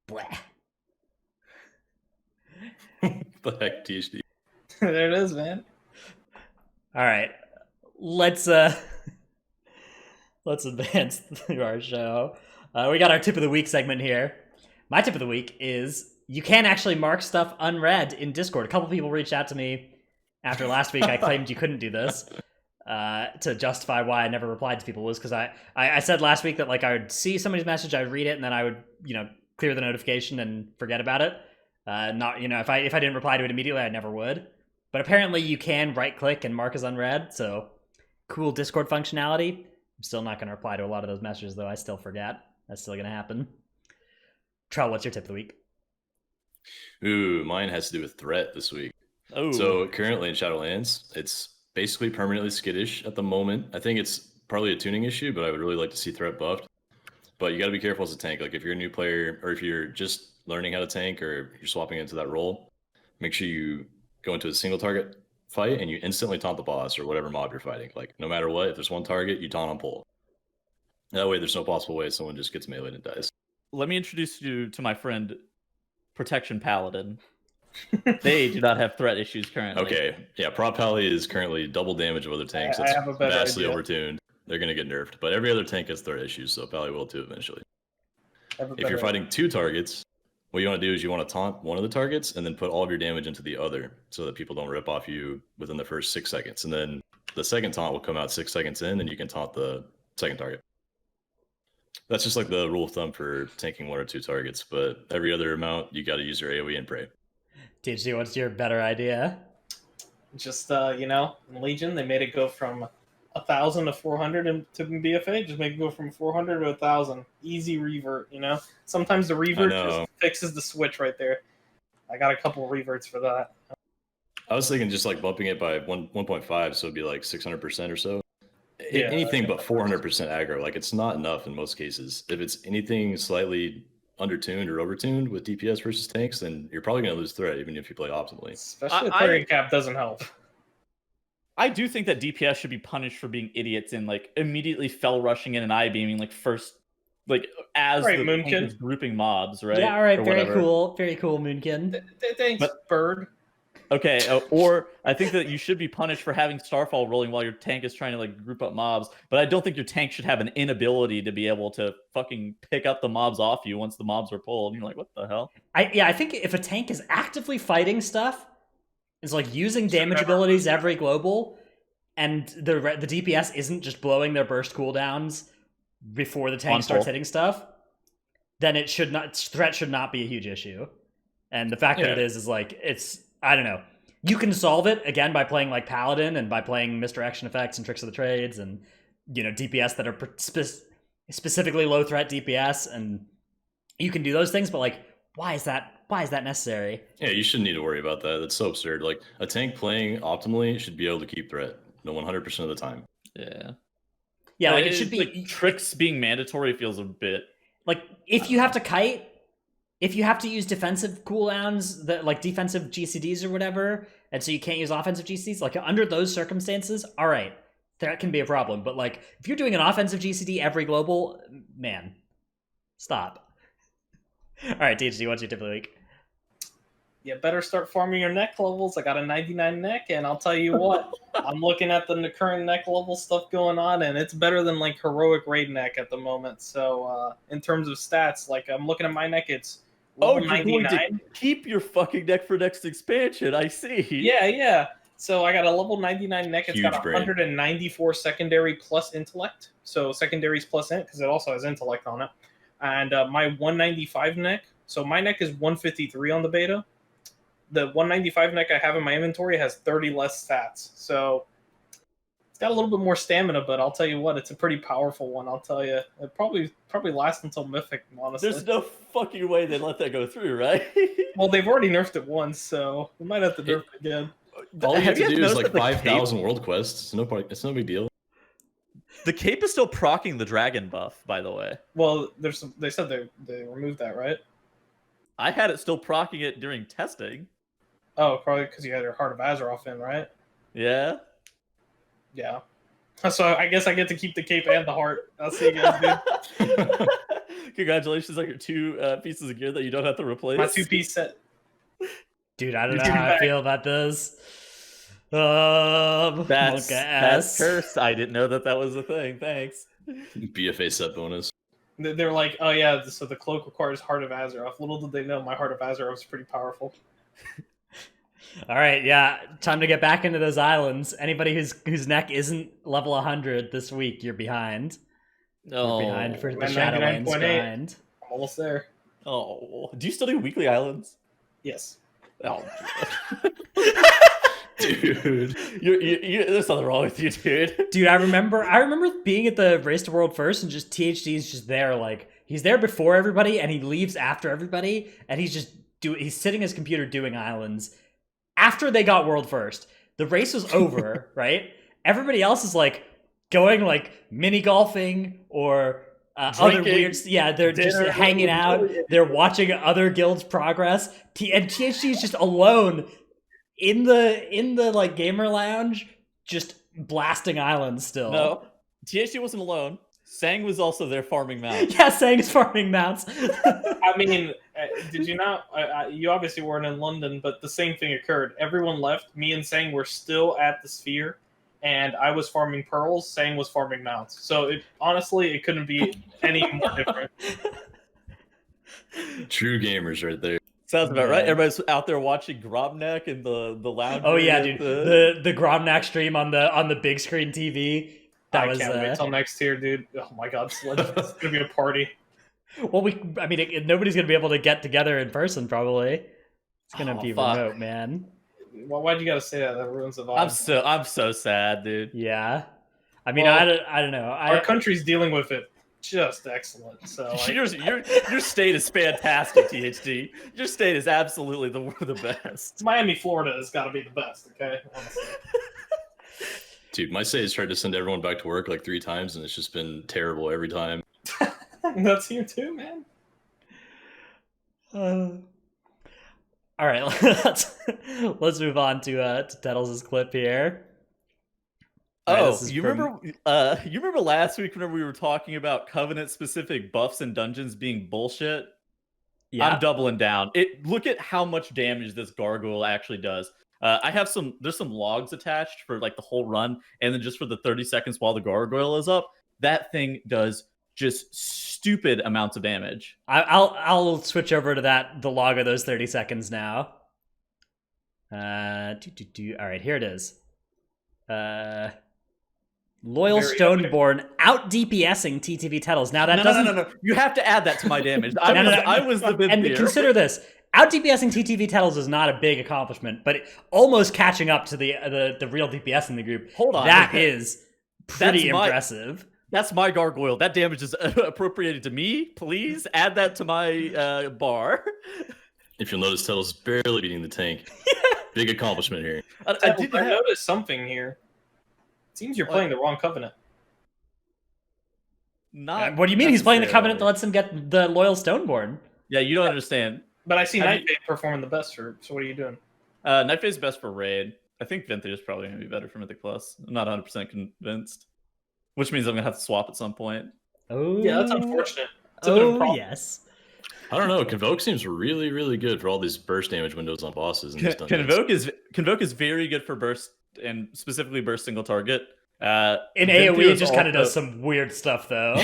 Blah. The heck, THD. There it is, man. All right, let's advance through our show. We got our tip of the week segment here. My tip of the week is you can actually mark stuff unread in Discord. A couple people reached out to me after last week. I claimed you couldn't do this. To justify why I never replied to people was because I said last week that like I would see somebody's message, I'd read it, and then I would clear the notification and forget about it. Not if I didn't reply to it immediately, I never would. But apparently you can right click and mark as unread. So cool Discord functionality. I'm still not going to reply to a lot of those messages though. I still forget. That's still going to happen. Trell, what's your tip of the week? Ooh, mine has to do with threat this week. Oh, so currently in Shadowlands, it's basically permanently skittish at the moment. I think it's probably a tuning issue, but I would really like to see threat buffed. But you got to be careful as a tank. Like if you're a new player or if you're just learning how to tank or you're swapping into that role, make sure you go into a single target fight and you instantly taunt the boss or whatever mob you're fighting. Like no matter what, if there's one target, you taunt on pull. That way there's no possible way someone just gets meleeed and dies. Let me introduce you to my friend Protection Paladin. They do not have threat issues currently. Okay, yeah, Prop Pally is currently double damage of other tanks. That's vastly overtuned. They're going to get nerfed, but every other tank has threat issues, so Pally will too eventually. If you're fighting two targets, what you want to do is you want to taunt one of the targets and then put all of your damage into the other so that people don't rip off you within the first 6 seconds. And then the second taunt will come out 6 seconds in and you can taunt the second target. That's just like the rule of thumb for tanking 1 or 2 targets, but every other amount, you got to use your AoE and pray. THD, what's your better idea? Just, in Legion, they made it go from 1,000 to 400 to BFA. Just make it go from 400 to 1,000. Easy revert, Sometimes the revert just fixes the switch right there. I got a couple of reverts for that. I was thinking just like bumping it by 1.5, so it'd be like 600% or so. Yeah, anything but 400% aggro, like it's not enough in most cases. If it's anything slightly undertuned or overtuned with DPS versus tanks, then you're probably going to lose threat even if you play optimally. Especially the target cap doesn't help. I do think that DPS should be punished for being idiots and like immediately fell rushing in and eye beaming like first, like as the tank is grouping mobs, right? Yeah, all right, very cool, Moonkin. Thanks, Bird. Okay, or I think that you should be punished for having Starfall rolling while your tank is trying to like group up mobs, but I don't think your tank should have an inability to be able to fucking pick up the mobs off you once the mobs are pulled. You're like, what the hell? I think if a tank is actively fighting stuff, is like using damage abilities every global, and the DPS isn't just blowing their burst cooldowns before the tank starts hitting stuff, then threat should not be a huge issue. And the fact that it is like it's. I don't know. You can solve it, again, by playing like Paladin and by playing misdirection effects and tricks of the trades and, DPS that are specifically low threat DPS, and you can do those things, but like, why is that necessary? Yeah, you shouldn't need to worry about that. That's so absurd. Like, a tank playing optimally should be able to keep threat 100% of the time. Yeah. Yeah, like it should be... Like, tricks being mandatory feels a bit... Like, if you have to kite... If you have to use defensive cooldowns, like defensive GCDs or whatever, and so you can't use offensive GCDs, like under those circumstances, all right, that can be a problem. But like, if you're doing an offensive GCD every global, man, stop. All right, THD, what's your tip of the week? You better start farming your neck levels. I got a 99 neck, and I'll tell you what, I'm looking at the current neck level stuff going on, and it's better than like heroic raid neck at the moment. So in terms of stats, like I'm looking at my neck, it's you're going to keep your fucking neck for next expansion. I see. Yeah. So I got a level 99 neck. It's got 194 secondary plus intellect. So secondaries plus int, because it also has intellect on it. And my 195 neck. So my neck is 153 on the beta. The 195 neck I have in my inventory has 30 less stats. So it's got a little bit more stamina, but I'll tell you what, it's a pretty powerful one. I'll tell you, it probably lasts until Mythic, honestly. There's no fucking way they let that go through, right? Well, they've already nerfed it once, so we might have to nerf it again. All you have to do is like 5,000 world quests. It's no big deal. The cape is still proccing the dragon buff, by the way. Well, they said they removed that, right? I had it still proccing it during testing. Oh, probably because you had your Heart of Azeroth in, right? Yeah. Yeah. So I guess I get to keep the cape and the heart. I'll see you guys, dude. Congratulations on your 2 pieces of gear that you don't have to replace. My 2-piece set. Dude, I don't know how I feel about this. That's cursed. I didn't know that was a thing. Thanks. BFA set bonus. They're like, oh yeah, so the cloak requires Heart of Azeroth. Little did they know my Heart of Azeroth is pretty powerful. All right, yeah, time to get back into those islands. Anybody whose neck isn't level 100 this week, you're behind. No, you're behind for the Shadowlands grind. I'm almost there. Oh, do you still do weekly islands? Yes. Oh, dude, there's nothing wrong with you, dude. Dude, I remember being at the Race to World first, and just THD's just there, like he's there before everybody, and he leaves after everybody, and he's sitting at his computer doing islands. After they got world first, the race was over, right? Everybody else is like going like mini golfing or other weird. Yeah, they're just hanging out. They're watching other guilds progress. And THD is just alone in the like gamer lounge, just blasting islands still. No, THD wasn't alone. Sang was also there farming mounts. Yeah, Sang's farming mounts. I mean, did you not? You obviously weren't in London, but the same thing occurred. Everyone left. Me and Sang were still at the Sphere, and I was farming pearls. Sang was farming mounts. So honestly, it couldn't be any more different. True gamers right there. Sounds about right. Everybody's out there watching Grobnak in the lounge. Oh yeah, dude. The Grobnak stream on the big screen TV. I can't wait till next year, dude. Oh my god, it's gonna be a party. Well, nobody's gonna be able to get together in person. Probably it's gonna be remote, man. Well, why'd you gotta say that? That ruins the vibe. I'm so sad, dude. Yeah, I mean, I don't know. Our country's dealing with it just excellent. So like... your state is fantastic, THD. Your state is absolutely the best. Miami, Florida has got to be the best. Okay, honestly. Dude, my state has tried to send everyone back to work like 3 times, and it's just been terrible every time. That's you too, man. All right, let's move on to Tettles' clip here. Oh, you remember last week whenever we were talking about Covenant-specific buffs and dungeons being bullshit? Yeah. I'm doubling down. Look at how much damage this gargoyle actually does. There's some logs attached for like the whole run, and then just for the 30 seconds while the gargoyle is up, that thing does just stupid amounts of damage. I'll switch over to the log of those 30 seconds now. All right, here it is. Loyal Stoneborn out DPSing TTV Tettles. Now that no. You have to add that to my damage. I was the big and consider this. Out DPSing TTV Tettles is not a big accomplishment, but almost catching up to the real DPS in the group. Hold on. That is pretty impressive. That's my gargoyle. That damage is appropriated to me. Please add that to my bar. If you'll notice, Tettles is barely beating the tank. Big accomplishment here. I noticed something here. It seems you're playing the wrong Covenant. What do you mean he's playing the Covenant that lets him get the Loyal Stoneborn? Yeah, you don't understand. But I see Nightfade performing the best so what are you doing? Nightfade's best for raid. I think Vinthir is probably going to be better for Mythic Plus. I'm not 100% convinced. Which means I'm going to have to swap at some point. Oh, yeah, that's unfortunate. Yes. I don't know. Convoke seems really, really good for all these burst damage windows on bosses. Convoke is very good for burst, and specifically burst single target. In AoE, it just kind of does some weird stuff, though.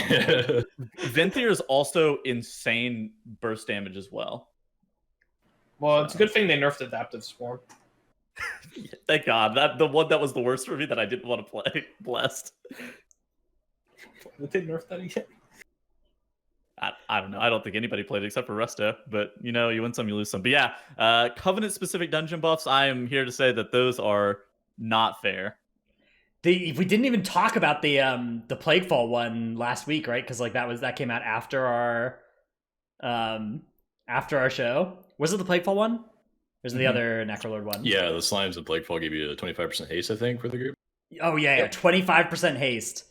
Vinthir is also insane burst damage as well. Well, it's a good thing they nerfed Adaptive Swarm. Thank God. The one that was the worst for me that I didn't want to play. Blessed. Did they nerf that again? I don't know. I don't think anybody played it except for Resto. But, you win some, you lose some. But yeah, Covenant-specific dungeon buffs, I am here to say that those are not fair. We didn't even talk about the Plaguefall one last week, right? Because that came out after our show. Was it the Plaguefall one? Or was it the other Necrolord one? Yeah, the Slimes and Plaguefall give you a 25% haste, I think, for the group. Oh yeah, 25% haste.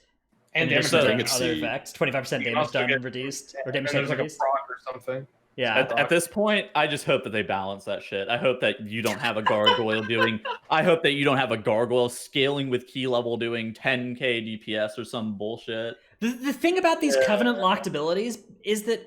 And damage done, other effects. 25% damage done reduced. Or damage done reduced. Like a proc or something. Yeah. At this point, I just hope that they balance that shit. I hope that you don't have a gargoyle I hope that you don't have a gargoyle scaling with key level doing 10k DPS or some bullshit. The thing about these Covenant locked abilities is that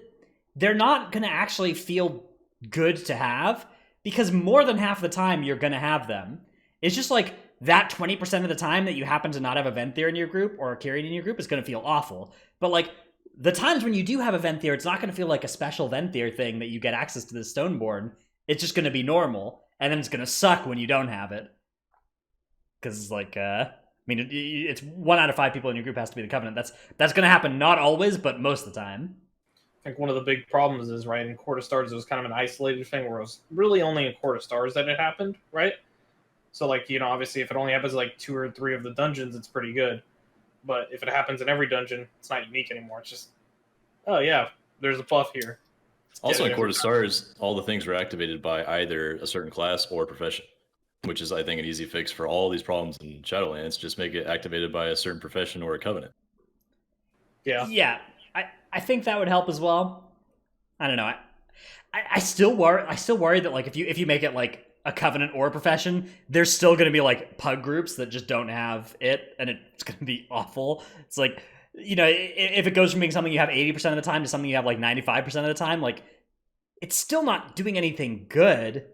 they're not going to actually feel good to have, because more than half the time you're going to have them. It's just like that 20% of the time that you happen to not have a Venthyr in your group or a Kyrian in your group is going to feel awful. But like the times when you do have a Venthyr, it's not going to feel like a special Venthyr thing that you get access to the Stoneborn. It's just going to be normal, and then it's going to suck when you don't have it. Because it's like, it's 1 out of 5 people in your group has to be the Covenant. That's going to happen not always, but most of the time. I think one of the big problems is, right, in Court of Stars, it was kind of an isolated thing where it was really only in Court of Stars that it happened, right? So, like, obviously, if it only happens like 2 or 3 of the dungeons, it's pretty good. But if it happens in every dungeon, it's not unique anymore. It's just, oh yeah, there's a buff here. Also in Court of Stars, all the things were activated by either a certain class or profession, which is, I think, an easy fix for all these problems in Shadowlands. Just make it activated by a certain profession or a covenant. Yeah. Yeah, I think that would help as well. I don't know. I still worry that like if you make it like a covenant or a profession, there's still going to be like pug groups that just don't have it, and it's going to be awful. It's like, if it goes from being something you have 80% of the time to something you have like 95% of the time, like it's still not doing anything good.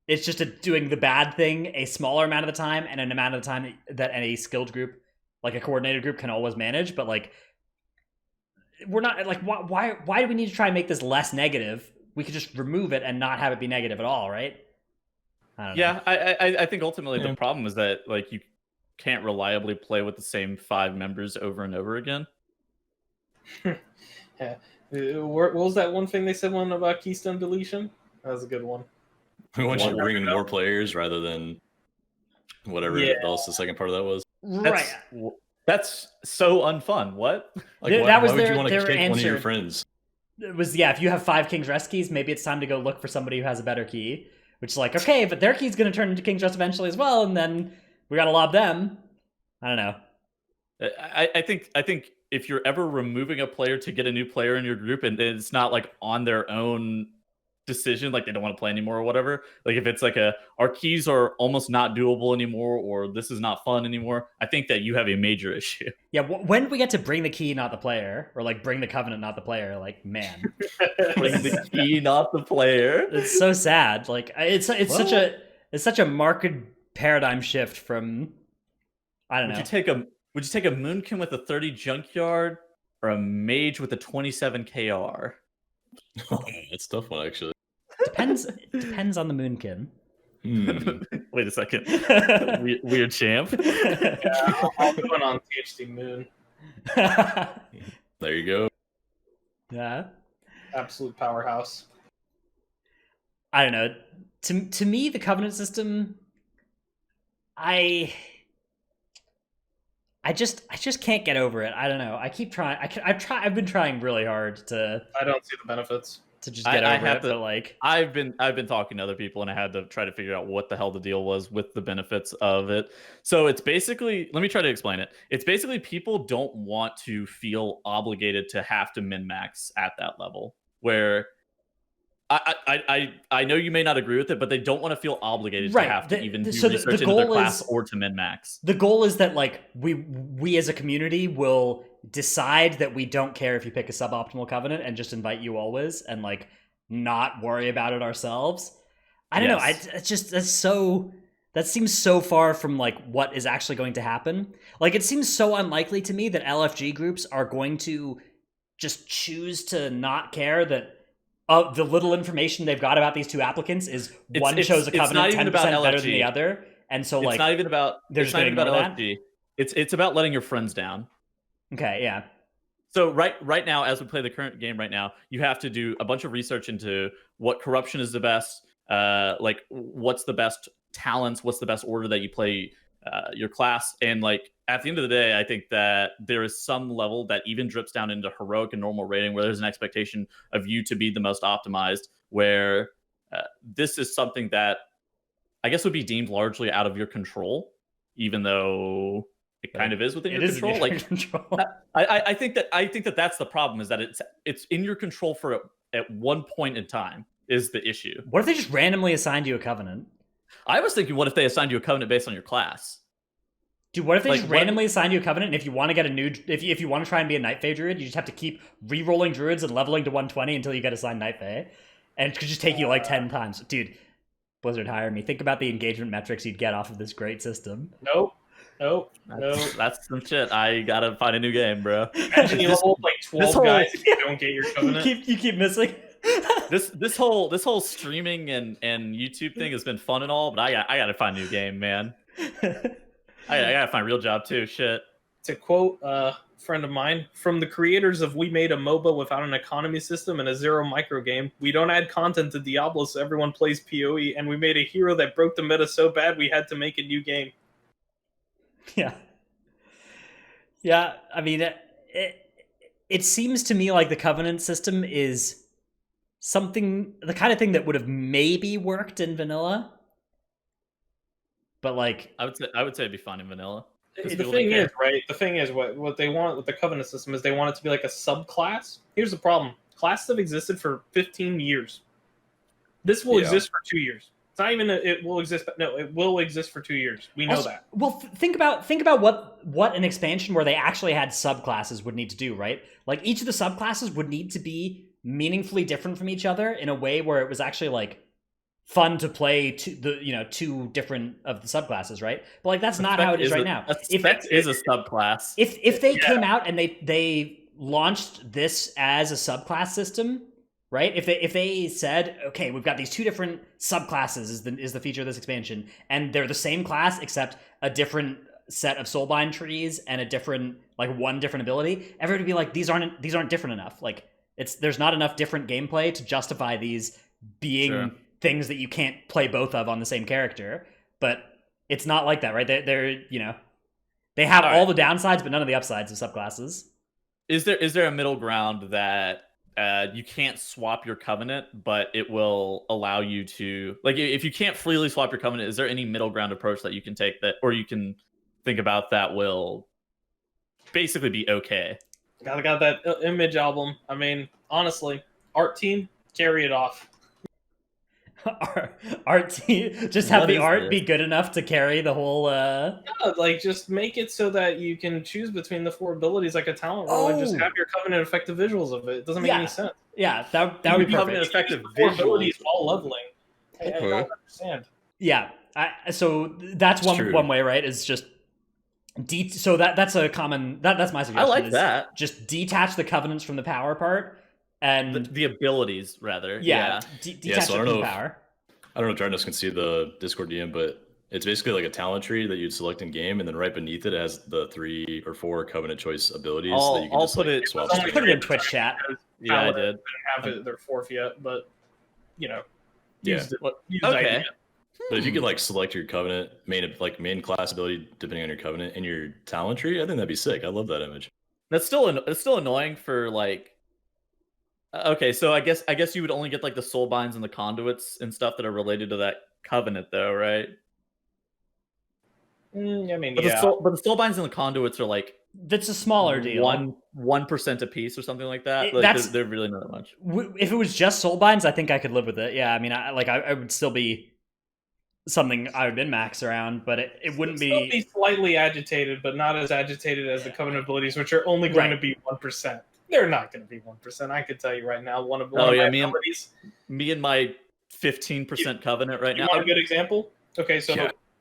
It's just doing the bad thing a smaller amount of the time and an amount of the time that any skilled group, like a coordinated group, can always manage. But like, we're not like, why do we need to try and make this less negative we could just remove it and not have it be negative at all, right? I don't know. Yeah, I think ultimately the problem is that like you can't reliably play with the same 5 members over and over again. Yeah. What was that one thing they said one about Keystone deletion? That was a good one. We want you to bring in more players rather than whatever else the second part of that was. Right. That's so unfun. What? Like, That was why would you want to their kick one of your answer. friends? It was, if you have 5 King's Rest keys, maybe it's time to go look for somebody who has a better key. Which is like, okay, but their key's going to turn into King's Rest eventually as well, and then we got to lob them. I don't know. I think if you're ever removing a player to get a new player in your group, and it's not like on their own decision, like they don't want to play anymore or whatever, like if it's like our keys are almost not doable anymore, or this is not fun anymore, I think that you have a major issue. Yeah, when do we get to bring the key, not the player? Or like bring the covenant, not the player? Like, man. Bring the key, not the player. It's so sad. Like it's such a marked paradigm shift from, I don't know. Would you take a Moonkin with a 30 junkyard or a mage with a 27 KR? It's a tough one, actually. Depends on the Moonkin. Wait a second. Weird champ. Yeah, I'll do it on THD Moon. There you go. Yeah. Absolute powerhouse. I don't know. To me, the Covenant system, I just can't get over it. I don't know. I keep trying. I've been trying really hard to. I don't see the benefits. To just get over it, but like I've been talking to other people, and I had to try to figure out what the hell the deal was with the benefits of it. So it's basically, let me try to explain it. It's basically people don't want to feel obligated to have to min-max at that level. Where I know you may not agree with it, but they don't want to feel obligated to have to even do research into their class or to min-max. The goal is that like we as a community will decide that we don't care if you pick a suboptimal covenant and just invite you always and like not worry about it ourselves. I don't know. That seems so far from like what is actually going to happen. Like it seems so unlikely to me that LFG groups are going to just choose to not care that the little information they've got about these 2 applicants is one chose a covenant 10% better than the other, and so like it's not even about LFG. It's about letting your friends down. Okay, yeah. So right now, as we play the current game right now, you have to do a bunch of research into what corruption is the best, like what's the best talents, what's the best order that you play your class, and like at the end of the day, I think that there is some level that even drips down into heroic and normal rating where there's an expectation of you to be the most optimized, where this is something that I guess would be deemed largely out of your control, even though it kind of is within your control. I think that that's the problem, is that it's in your control for at one point in time is the issue. What if they just randomly assigned you a covenant? I was thinking, what if they assigned you a covenant based on your class? Dude, what if they just randomly assign you a covenant, and if you want to get a new, if you want to try and be a Night Fae druid, you just have to keep re-rolling druids and leveling to 120 until you get assigned Night Fae, and it could just take you like 10 times. Dude, Blizzard, hire me. Think about the engagement metrics you'd get off of this great system. Nope. That's some shit. I gotta find a new game, bro. Imagine you hold like 12 guys if you don't get your covenant. You keep missing. this whole streaming and YouTube thing has been fun and all, but I gotta find a new game, man. I gotta find a real job too. Shit. To quote a friend of mine, from the creators of "We made a MOBA without an economy system and a zero micro game. We don't add content to Diablo so everyone plays PoE, and we made a hero that broke the meta so bad we had to make a new game." Yeah. I mean, it seems to me like the Covenant system is the kind of thing that would have maybe worked in vanilla, but like I would say it'd be fun in vanilla. The thing is, right? The thing is, what they want with the Covenant system is they want it to be like a subclass. Here's the problem: classes have existed for 15 years. This will exist for 2 years. It's not even it will exist, but no, it will exist for 2 years. We know that. Well, think about what an expansion where they actually had subclasses would need to do, right? Like each of the subclasses would need to be meaningfully different from each other in a way where it was actually like fun to play two different of the subclasses, right? But like that's not how it is right now. Spec is a subclass. If they came out and they launched this as a subclass system, right? If they said, okay, we've got these two different subclasses is the feature of this expansion, and they're the same class except a different set of soulbind trees and a different one different ability, everyone would be like, these aren't different enough. Like there's not enough different gameplay to justify these being things that you can't play both of on the same character. But it's not like that, right? They're they have all the downsides but none of the upsides of subclasses. Is there a middle ground that you can't swap your covenant, but it will allow you to, like, if you can't freely swap your covenant, is there any middle ground approach that you can take that, or you can think about that will basically be okay? Got that Image album. I mean, honestly, art team, carry it off. art team, just have the art be good enough to carry the whole. Yeah, like just make it so that you can choose between the 4 abilities like a talent roll, and just have your covenant effective visuals of it. It doesn't make any sense. Yeah, that would be covenant perfect. effective 4 abilities while leveling. I don't understand. Yeah, so that's one way, right? Is just so that's a common that's my suggestion. I like that. Just detach the covenants from the power part. And the abilities, rather. Detach so from the power. I don't know if Jarnos can see the Discord DM, but it's basically like a talent tree that you'd select in game, and then right beneath it has the 3 or 4 covenant choice abilities that you can just put swap. I'll put it in Twitch chat. Yeah, I did. Have it their 4th yet, but use okay. But if you could like select your covenant main class ability depending on your covenant in your talent tree, I think that'd be sick. I love that image. That's still annoying for like. Okay, so I guess you would only get like the soul binds and the conduits and stuff that are related to that covenant, though, right? I mean, but the soul binds and the conduits are like that's a smaller deal. 1% a piece or something like that. They're really not that much. If it was just soul binds, I think I could live with it. Yeah, I mean, I would still be something I would min-max around, but it wouldn't be slightly agitated, but not as agitated as the covenant abilities, which are only going to be 1%. They're not going to be 1%. I can tell you right now. One of my abilities. Me and my 15% covenant right now. You want a good example? Okay, so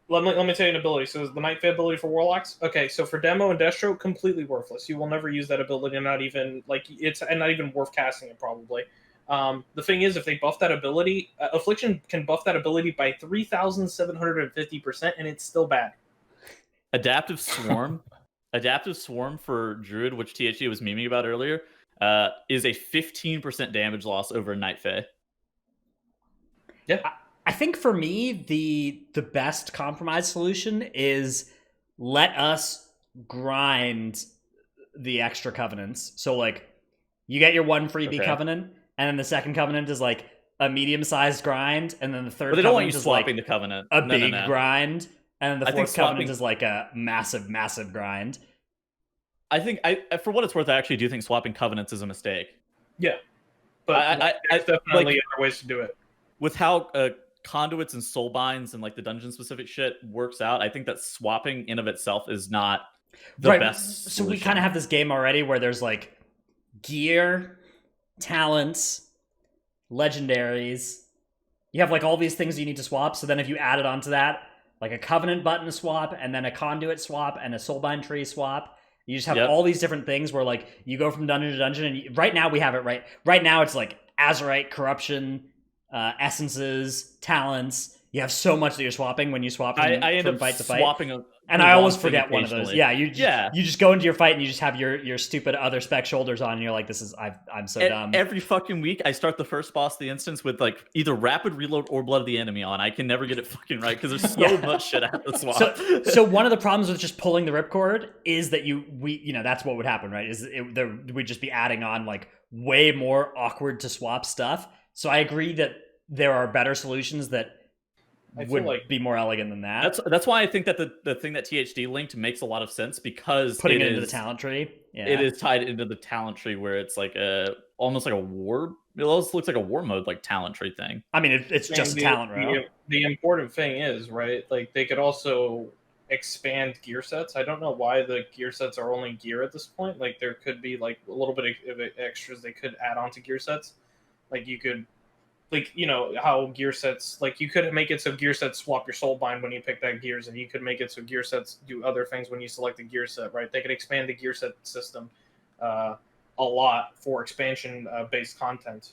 let me tell you an ability. So the Night Fae ability for Warlocks. Okay, so for Demo and Destro, completely worthless. You will never use that ability. Not even it's not even worth casting it probably. The thing is, if they buff that ability, Affliction can buff that ability by 3,750%, and it's still bad. Adaptive Swarm. Adaptive Swarm for Druid, which THD was memeing about earlier, is a 15% damage loss over Night Fae. Yeah. I think for me, the best compromise solution is let us grind the extra covenants. So like you get your 1 freebie covenant, and then the second covenant is like a medium-sized grind, and then the third covenant is like the covenant. A big grind. And the 4th covenant is like a massive, massive grind. I think, for what it's worth, I actually do think swapping covenants is a mistake. Yeah, but there's definitely other ways to do it. With how conduits and soul binds and like the dungeon specific shit works out, I think that swapping in of itself is not the best solution. So we kind of have this game already where there's like gear, talents, legendaries. You have like all these things you need to swap. So then if you add it onto that, like a covenant button swap, and then a conduit swap, and a soulbind tree swap. You just have all these different things where like you go from dungeon to dungeon, and right now we have it right now it's like Azerite, corruption, essences, talents. You have so much that you're swapping when you swap from fight to fight. And I always forget one of those. Yeah, you just go into your fight and you just have your stupid other spec shoulders on, and you're like, I'm so dumb. Every fucking week, I start the first boss of the instance with like either rapid reload or blood of the enemy on. I can never get it fucking right because there's so much shit I have to swap. So one of the problems with just pulling the ripcord is that that's what would happen, right? We'd just be adding on like way more awkward to swap stuff. So I agree that there are better solutions that would be more elegant than that. That's why I think that the thing that THD linked makes a lot of sense, because putting it into the talent tree. Yeah. It is tied into the talent tree where it's like almost like a war. It almost looks like a war mode like talent tree thing. I mean, it's just a talent row. The important thing is, right? Like they could also expand gear sets. I don't know why the gear sets are only gear at this point. Like there could be like a little bit of extras they could add on to gear sets. Like you could. Like, how gear sets, like you could make it so gear sets swap your soul bind when you pick that gears, and you could make it so gear sets do other things when you select the gear set, right? They could expand the gear set system. a lot for expansion based content.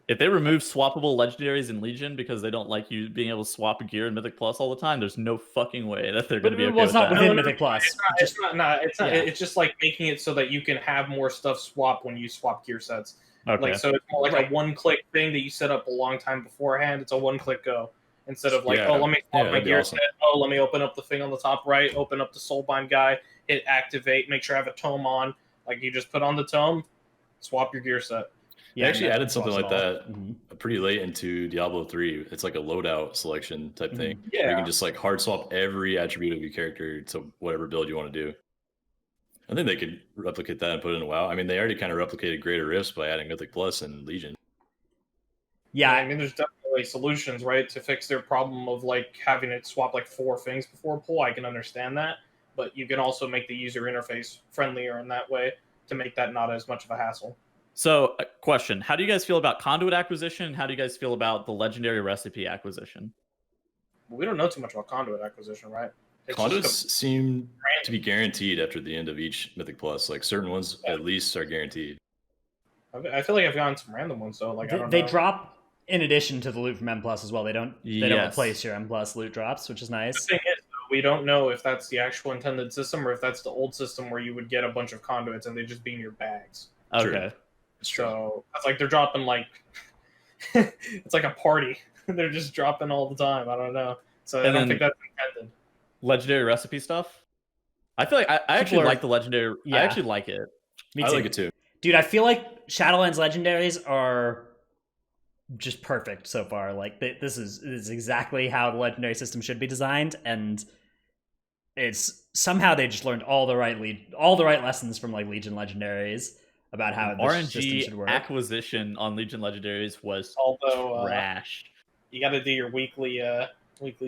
If they remove swappable legendaries in Legion because they don't like you being able to swap gear in Mythic Plus all the time, there's no fucking way that they're going to be okay well, with it's not that. within Mythic Plus. It's not. Yeah. It's just like making it so that you can have more stuff swap when you swap gear sets. Okay. Like, so it's more like a one-click thing that you set up a long time beforehand. It's a one-click go instead of like, oh, let me swap my gear set. Oh, let me open up the thing on the top right, open up the Soulbind guy, hit activate, make sure I have a tome on. Like, you just put on the tome, swap your gear set. Yeah, they actually added something like that Mm-hmm. pretty late into Diablo 3. It's like a loadout selection type thing. Yeah. Where you can just like hard swap every attribute of your character to whatever build you want to do. I think they could replicate that and put it in WoW. I mean, they already kind of replicated Greater Rifts by adding Mythic Plus and Legion. Yeah, I mean, there's definitely solutions, right, to fix their problem of like having it swap like 4 things before pull. I can understand that, but you can also make the user interface friendlier in that way to make that not as much of a hassle. So, question: how do you guys feel about Conduit Acquisition? How do you guys feel about the Legendary Recipe Acquisition? We don't know too much about Conduit Acquisition, right? Conduits seem to be guaranteed after the end of each Mythic Plus. Like certain ones at least are guaranteed. I feel like I've gotten some random ones though. Like they drop in addition to the loot from M Plus as well. They don't replace your M Plus loot drops, which is nice. The thing is, we don't know if that's the actual intended system or if that's the old system where you would get a bunch of conduits and they just be in your bags. Okay. So it's like they're dropping like it's like a party. They're just dropping all the time. I don't know. So I don't think that's intended. Legendary recipe stuff. I feel like I actually like the legendary. Yeah. I actually like it. I like it too, dude. I feel like Shadowlands legendaries are just perfect so far. Like this is exactly how the legendary system should be designed, and it's somehow they just learned all the right lessons from like Legion legendaries about how the system should work. Acquisition on Legion legendaries was trash. You got to do your weekly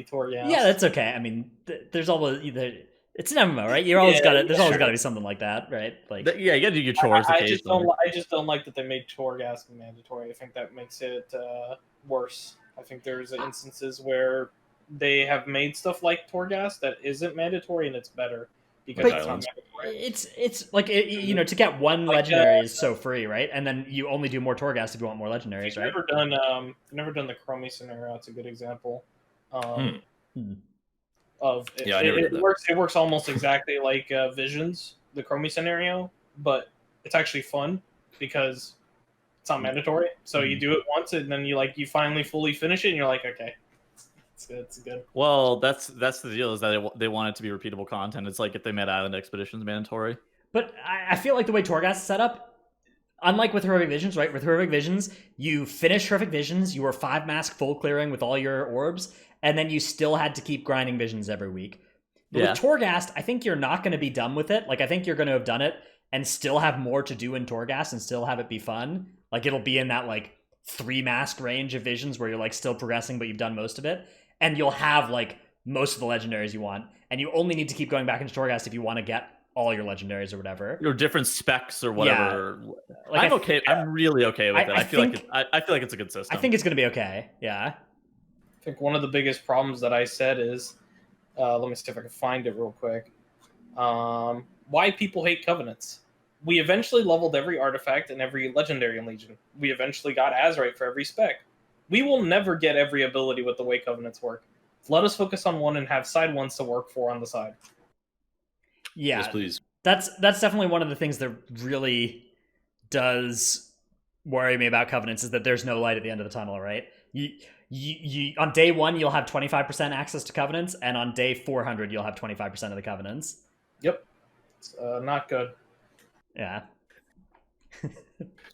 tour. Yeah, that's okay. I mean, there's always either it's an MMO, right? You're always there's always got to be something like that, right? Like you got to do your chores occasionally. I just don't like that they made Torghast mandatory. I think that makes it worse. I think there's instances where they have made stuff like Torghast that isn't mandatory and it's better because it's not mandatory. It's like to get one legendary is so free, right? And then you only do more Torghast if you want more legendaries, right? Never done the Chromie scenario. It's a good example. Hmm. Of it, it works almost exactly like Visions, the Chromie scenario, but it's actually fun because it's not mandatory. So you do it once and then you finally fully finish it and you're like, okay, it's good. Well, that's the deal, is that they want it to be repeatable content. It's like if they made Island Expeditions mandatory. But I feel like the way Torghast is set up, unlike with Heroic Visions, right? With Heroic Visions, you finish Heroic Visions, you were 5 mask full clearing with all your orbs, and then you still had to keep grinding Visions every week. But with Torghast, I think you're not going to be done with it. Like, I think you're going to have done it and still have more to do in Torghast and still have it be fun. Like, it'll be in that, 3 mask range of Visions where you're, still progressing, but you've done most of it. And you'll have, most of the legendaries you want. And you only need to keep going back into Torghast if you want to get all your legendaries or whatever. Or different specs or whatever. Yeah. I'm okay. I'm really okay with it. I feel like it's a good system. I think it's going to be okay. Yeah. I think one of the biggest problems that I said is, let me see if I can find it real quick. Why people hate Covenants. We eventually leveled every artifact and every legendary in Legion. We eventually got Azerite for every spec. We will never get every ability with the way Covenants work. Let us focus on one and have side ones to work for on the side. Yeah, yes, please. That's definitely one of the things that really does worry me about Covenants, is that there's no light at the end of the tunnel, right? You on day 1 you'll have 25% access to Covenants, and on day 400 you'll have 25% of the Covenants. Yep, it's not good. Yeah.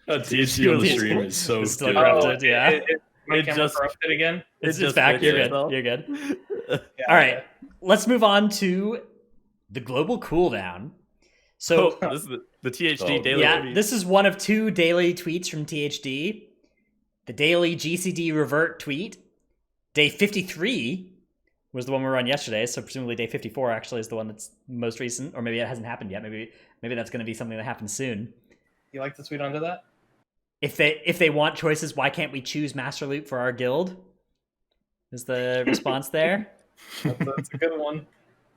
THD on the stream is so still good. corrupted, yeah. My camera corrupted again. It's just back. You're good. You're good. Yeah, all right, let's move on to the global cooldown. So this is the THD daily. Yeah, tweet. This is one of 2 daily tweets from THD. The daily GCD revert tweet. Day 53 was the one we were on yesterday, so presumably day 54 actually is the one that's most recent, or maybe it hasn't happened yet. Maybe that's going to be something that happens soon. You like to tweet onto that? If they want choices, why can't we choose Master Loot for our guild? Is the response there? That's a good one.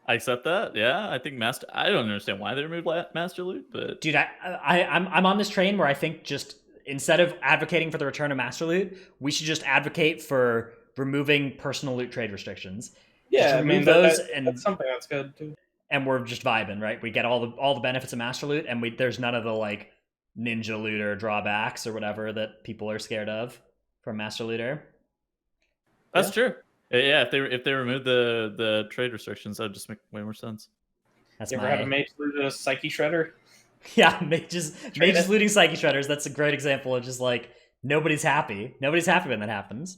I accept that. Yeah, I think master. I don't understand why they removed master loot, but Dude, I'm on this train where I think just instead of advocating for the return of master loot, we should just advocate for removing personal loot trade restrictions. Yeah, just remove those, and that's something that's good too. And we're just vibing, right? We get all the benefits of master loot, and there's none of the like ninja looter drawbacks or whatever that people are scared of from master looter. That's true. Yeah, if they remove the trade restrictions, that would just make way more sense. That's you ever had a mage loot a psyche shredder? Yeah, mages looting psyche shredders. That's a great example of just like nobody's happy. Nobody's happy when that happens.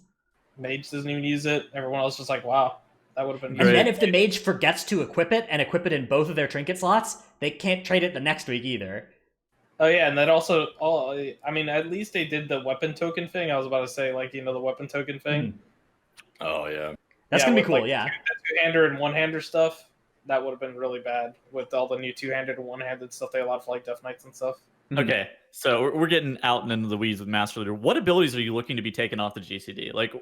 Mage doesn't even use it. Everyone else just like, wow, that would have been. And then if the mage forgets to equip it and equip it in both of their trinket slots, they can't trade it the next week either. Oh yeah, and that also, I mean, at least they did the weapon token thing. I was about to say, like, the weapon token thing. Oh yeah, that's gonna be cool. Like, yeah, two-hander and one-hander stuff. That would have been really bad with all the new two-handed and one-handed stuff they allowed for like Death Knights and stuff. Okay, so we're getting out and into the weeds with Master Leader. What abilities are you looking to be taken off the GCD? Like,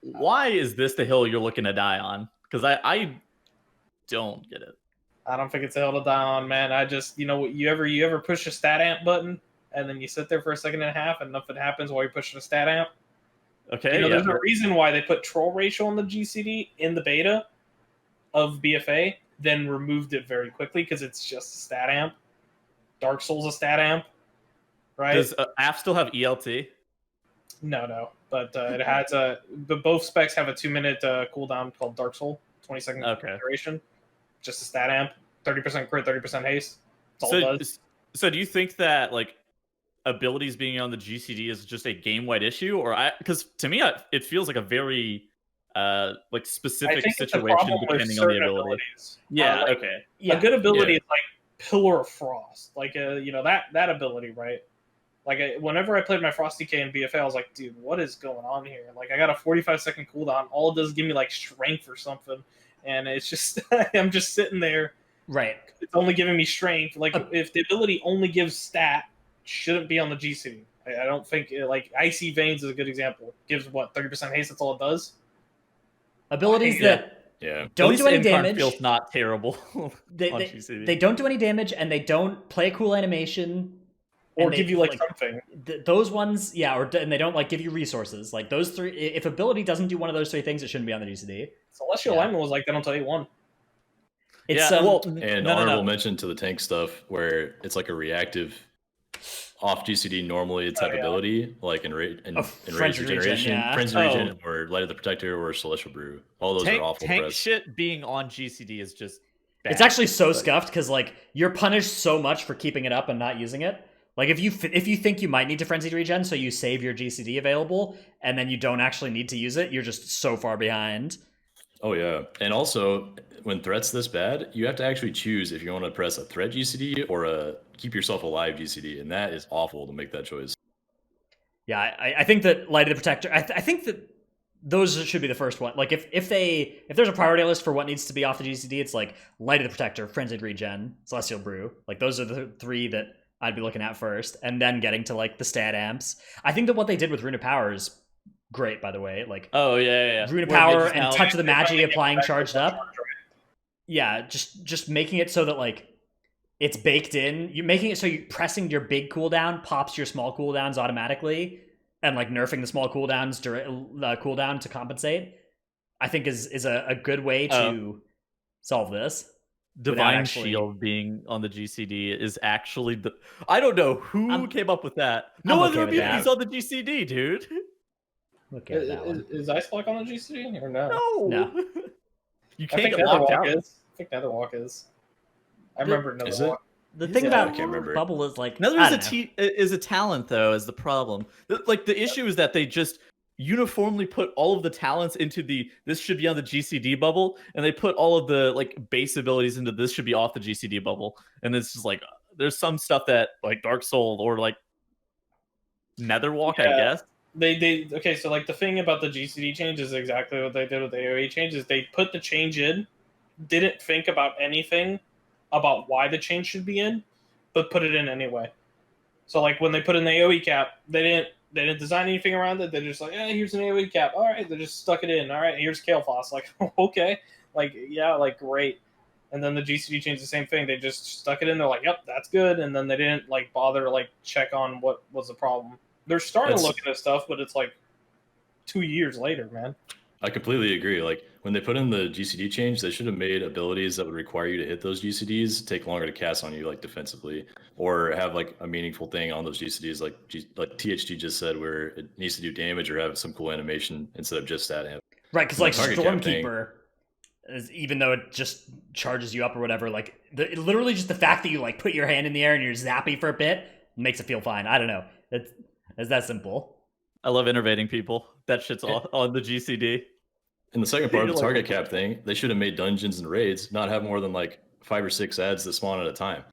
why is this the hill you're looking to die on? Because I don't get it. I don't think it's a hill to die on, man. I just, you ever push a stat amp button and then you sit there for a second and a half and nothing happens while you're pushing a stat amp? Okay, there's a reason why they put troll ratio on the GCD in the beta of BFA, then removed it very quickly because it's just a stat amp. Dark Souls a stat amp, right? Does AF still have ELT? No, but it has but both specs have a 2-minute cooldown called Dark Soul, 20-second duration. Just a stat amp, 30% crit, 30% haste. That's all it does. So do you think that like abilities being on the GCD is just a game-wide issue, or because to me it feels like a very like specific situation depending on the ability. Abilities. Yeah, okay. Yeah. A good ability is like Pillar of Frost, like that ability, right? Like whenever I played my Frosty K in BFA, I was like, dude, what is going on here? Like I got a 45-second cooldown. All it does is give me like strength or something, and it's just I'm just sitting there. Right. It's only giving me strength. Like if the ability only gives stat, shouldn't be on the GCD. I don't think like Icy Veins is a good example. Gives what 30% haste. That's all it does. Abilities that don't do any damage. Feels not terrible. They don't do any damage, and they don't play a cool animation, or give you like something. Those ones, yeah, and they don't like give you resources. Like those three. If ability doesn't do one of those three things, it shouldn't be on the GCD. Celestial Alignment was like that until 8-1. It's and honorable mention to the tank stuff where it's like a reactive off GCD normally type ability, like in Rage Regeneration, Frenzy Regen, or Light of the Protector, or Celestial Brew. All those are awful. Tank shit being on GCD is just bad. It's actually so scuffed because like you're punished so much for keeping it up and not using it. Like if you think you might need to Frenzy Regen, so you save your GCD available, and then you don't actually need to use it, you're just so far behind. Oh yeah, and also when threat's this bad, you have to actually choose if you want to press a threat GCD or a keep yourself alive GCD, and that is awful to make that choice. Yeah, I think that Light of the Protector. I think that those should be the first one. Like if there's a priority list for what needs to be off the GCD, it's like Light of the Protector, Frenzied Regen, Celestial Brew. Like those are the three that I'd be looking at first, and then getting to like the stat amps. I think that what they did with Rune of Power is great, by the way. Like Rune of Power and Touch of the Magi applying charged up. Yeah, just making it so that like it's baked in. You're making it so you pressing your big cooldown pops your small cooldowns automatically, and like nerfing the small cooldowns cooldown to compensate. I think is a good way to solve this. Divine Shield being on the GCD is actually the. I don't know who came up with that. No other abilities on the GCD, dude. Okay, is Ice Block on the GCD or no? No. You can't get Netherwalk locked out. I think Netherwalk is. I remember Netherwalk. The thing about Bubble is like Nether is a talent though, is the problem. Like the issue is that they just uniformly put all of the talents into this should be on the GCD bubble, and they put all of the like base abilities into this should be off the GCD bubble. And it's just like there's some stuff that like Dark Soul or like Netherwalk, I guess. Okay, so like the thing about the GCD change is exactly what they did with the AoE change. Is they put the change in, didn't think about anything about why the change should be in, but put it in anyway. So like when they put in the AoE cap, they didn't design anything around it. They're just like, here's an AoE cap. All right, they just stuck it in. All right, here's Kale Foss. Like, okay, like yeah, like great. And then the GCD changed the same thing. They just stuck it in. They're like, "Yep, that's good." And then they didn't like bother like check on what was the problem. They're starting to look at this stuff, but it's like 2 years later, man. I completely agree. Like when they put in the GCD change, they should have made abilities that would require you to hit those GCDs take longer to cast on you, like defensively, or have like a meaningful thing on those GCDs, like THD just said, where it needs to do damage or have some cool animation instead of just stat amp. Right, because like Stormkeeper, even though it just charges you up or whatever, like literally just the fact that you like put your hand in the air and you're zappy for a bit makes it feel fine. I don't know. It's that simple. I love innovating people. That shit's all on the GCD. In the second part of the target cap thing, they should have made dungeons and raids not have more than like 5 or 6 ads that spawn at a time.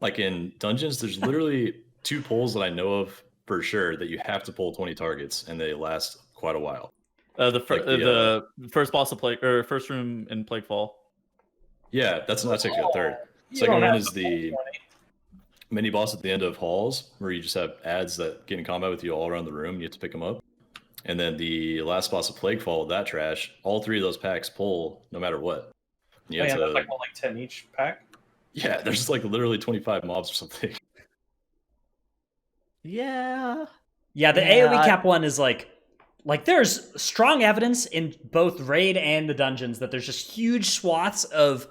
Like in dungeons, there's literally 2 pulls that I know of for sure that you have to pull 20 targets, and they last quite a while. The first boss of Plague, or first room in Plaguefall. Yeah, that's actually a third. Second one is the mini boss at the end of halls, where you just have ads that get in combat with you all around the room. You have to pick them up. And then the last boss of Plaguefall, that trash, all 3 of those packs pull no matter what. You have to, like 10 each pack? Yeah, there's like literally 25 mobs or something. Yeah, the AoE cap one is like there's strong evidence in both raid and the dungeons that there's just huge swaths of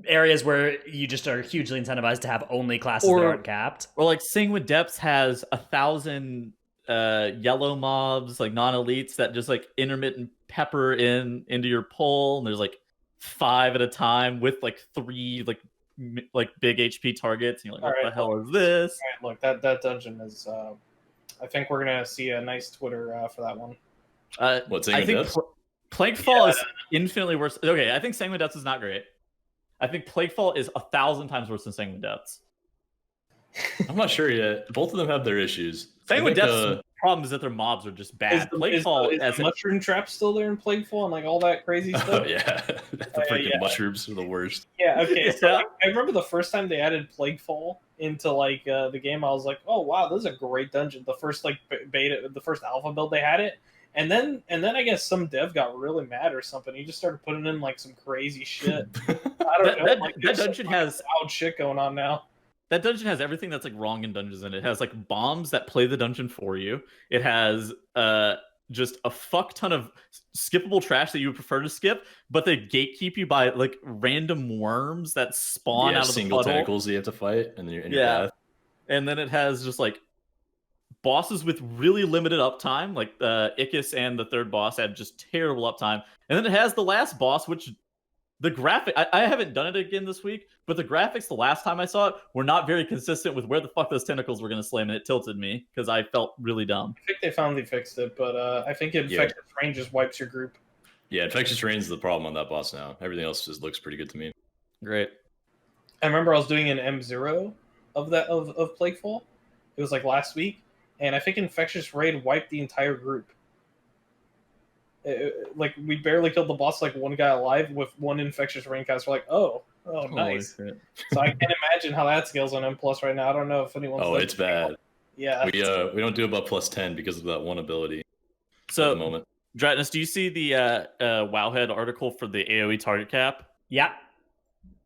areas where you just are hugely incentivized to have only classes that aren't capped. Or like Sanguine Depths has 1,000 yellow mobs, like non-elites, that just like intermittent pepper into your pull, and there's like 5 at a time with like 3 like big HP targets, and you're like, what the hell is this? All right, look, that dungeon is I think we're gonna see a nice Twitter for that one. What's I think Plaguefall is infinitely worse. Okay, I think Sanguine Depths is not great. I think Plaguefall is 1,000 times worse than Sanguine Depths. I'm not sure yet. Both of them have their issues. Sanguine Depths' problem is that their mobs are just bad. Plaguefall is the mushroom trap still there in Plaguefall and like all that crazy stuff? Oh yeah, the freaking mushrooms are the worst. Yeah, okay. So I remember the first time they added Plaguefall into like the game, I was like, oh wow, this is a great dungeon. The first like beta, the first alpha build they had it. And then I guess some dev got really mad or something. He just started putting in like some crazy shit. I don't know. That dungeon has wild shit going on now. That dungeon has everything that's like wrong in dungeons in it. It has like bombs that play the dungeon for you. It has just a fuck ton of skippable trash that you would prefer to skip, but they gatekeep you by like random worms that spawn out of the single tentacles that you have to fight, and then you're in your path. And then it has just like bosses with really limited uptime, like Ickis and the third boss had just terrible uptime. And then it has the last boss, which the graphic, I haven't done it again this week, but the graphics the last time I saw it were not very consistent with where the fuck those tentacles were going to slam, and it tilted me because I felt really dumb. I think they finally fixed it, but I think Infectious Rain just wipes your group. Yeah, Infectious Rain is the problem on that boss now. Everything else just looks pretty good to me. Great. I remember I was doing an M0 of Plaguefall. It was like last week, and I think Infectious Rain wiped the entire group. Like we barely killed the boss, like one guy alive with one Infectious Rain cast. We're like, oh nice. So I can't imagine how that scales on M+ right now. I don't know if anyone's. Oh, it's bad. Yeah. We don't do above +10 because of that one ability. So at the moment, Dratnus, do you see the Wowhead article for the AoE target cap? Yeah,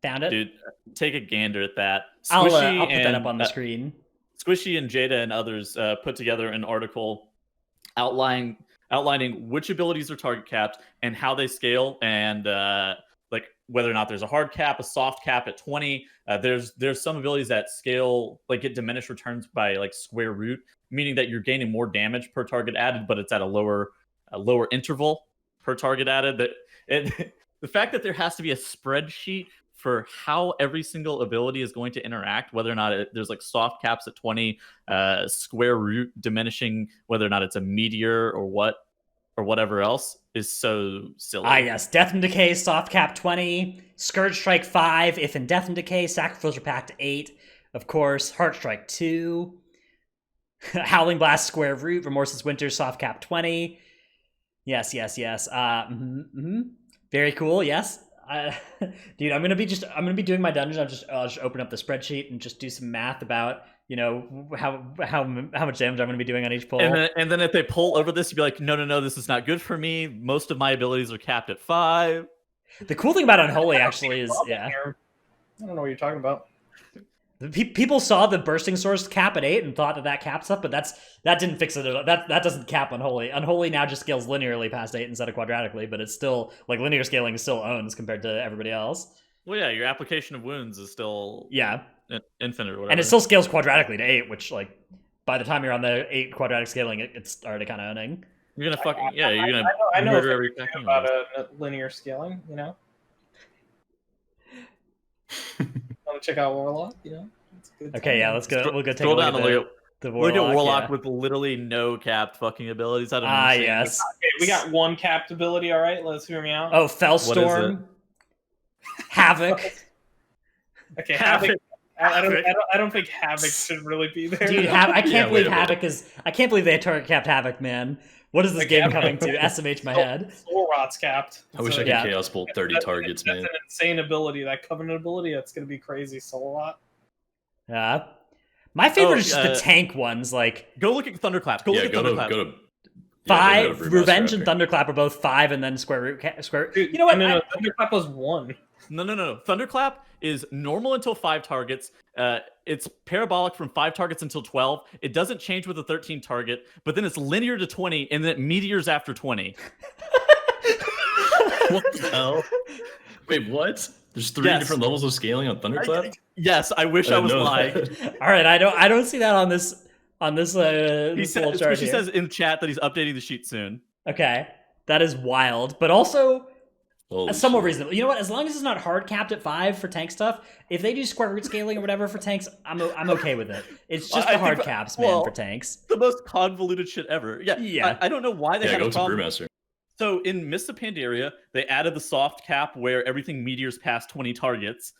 found it. Dude, take a gander at that. I'll put that up on the screen. Squishy and Jada and others put together an article outlining which abilities are target capped and how they scale, and like whether or not there's a hard cap, a soft cap at 20. There's some abilities that scale, like get diminished returns by like square root, meaning that you're gaining more damage per target added, but it's at a lower interval per target added. The fact that there has to be a spreadsheet for how every single ability is going to interact, whether or not there's like soft caps at 20, square root diminishing, whether or not it's a meteor or whatever else, is so silly. Yes, Death and Decay soft cap 20, Scourge Strike 5 if in Death and Decay, Sacrificial Pact 8, of course, Heart Strike 2, Howling Blast square root, Remorseless Winter soft cap 20. Yes. Very cool. Yes. Dude, I'm gonna be doing my dungeon. I'll just open up the spreadsheet and just do some math about, you know, how much damage I'm gonna be doing on each pull. And then if they pull over this, you'd be like, no, this is not good for me. Most of my abilities are capped at 5. The cool thing about Unholy actually is, yeah. I don't know what you're talking about. People saw the bursting source cap at 8 and thought that caps up, but that didn't fix it at all. That doesn't cap Unholy. Unholy now just scales linearly past 8 instead of quadratically, but it's still, like, linear scaling still owns compared to everybody else. Well, yeah, your application of wounds is still infinite or whatever. And it still scales quadratically to 8, which, like, by the time you're on the 8 quadratic scaling, it's already kind of owning. You're gonna fucking you're gonna I know murder everything about a linear scaling, you know. Want to check out Warlock, you know? Okay, yeah, let's go. We'll go take a look look at the Warlock. Look at Warlock with literally no capped fucking abilities. I don't know. Yes. Okay, we got one capped ability. All right, let's hear me out. Oh, Fellstorm, Havoc. Okay, Havoc. I don't think Havoc should really be there. Dude, I can't believe Havoc is. I can't believe they target capped Havoc, man. What is this game coming to? SMH my head. Soul Rot's capped. I wish I could Chaos Bolt 30 targets, man. That's an insane ability. That Covenant ability, that's going to be crazy. Soul Rot. Yeah. My favorite is just the tank ones. Like, go look at Thunderclap. Go look at Thunderclap. Go to 5. Revenge and Thunderclap are both 5, and then Square Root. Dude, you know what? No. Thunderclap was 1. No. Thunderclap is normal until 5 targets. It's parabolic from 5 targets until 12. It doesn't change with a 13 target, but then it's linear to 20, and then it meteors after 20. What the hell? Wait, what? There's 3 different levels of scaling on Thunderclap? Yes, I wish I was lying. All right, I don't see that on this little chart. She says in chat that he's updating the sheet soon. Okay, that is wild, but also somewhat shit. reasonable. You know what? As long as it's not hard capped at 5 for tank stuff, if they do square root scaling or whatever for tanks, I'm okay with it. It's just the hard caps, man, for tanks. The most convoluted shit ever. Yeah. I don't know why they had a problem. Brewmaster. So in Mists of Pandaria, they added the soft cap where everything meteors past 20 targets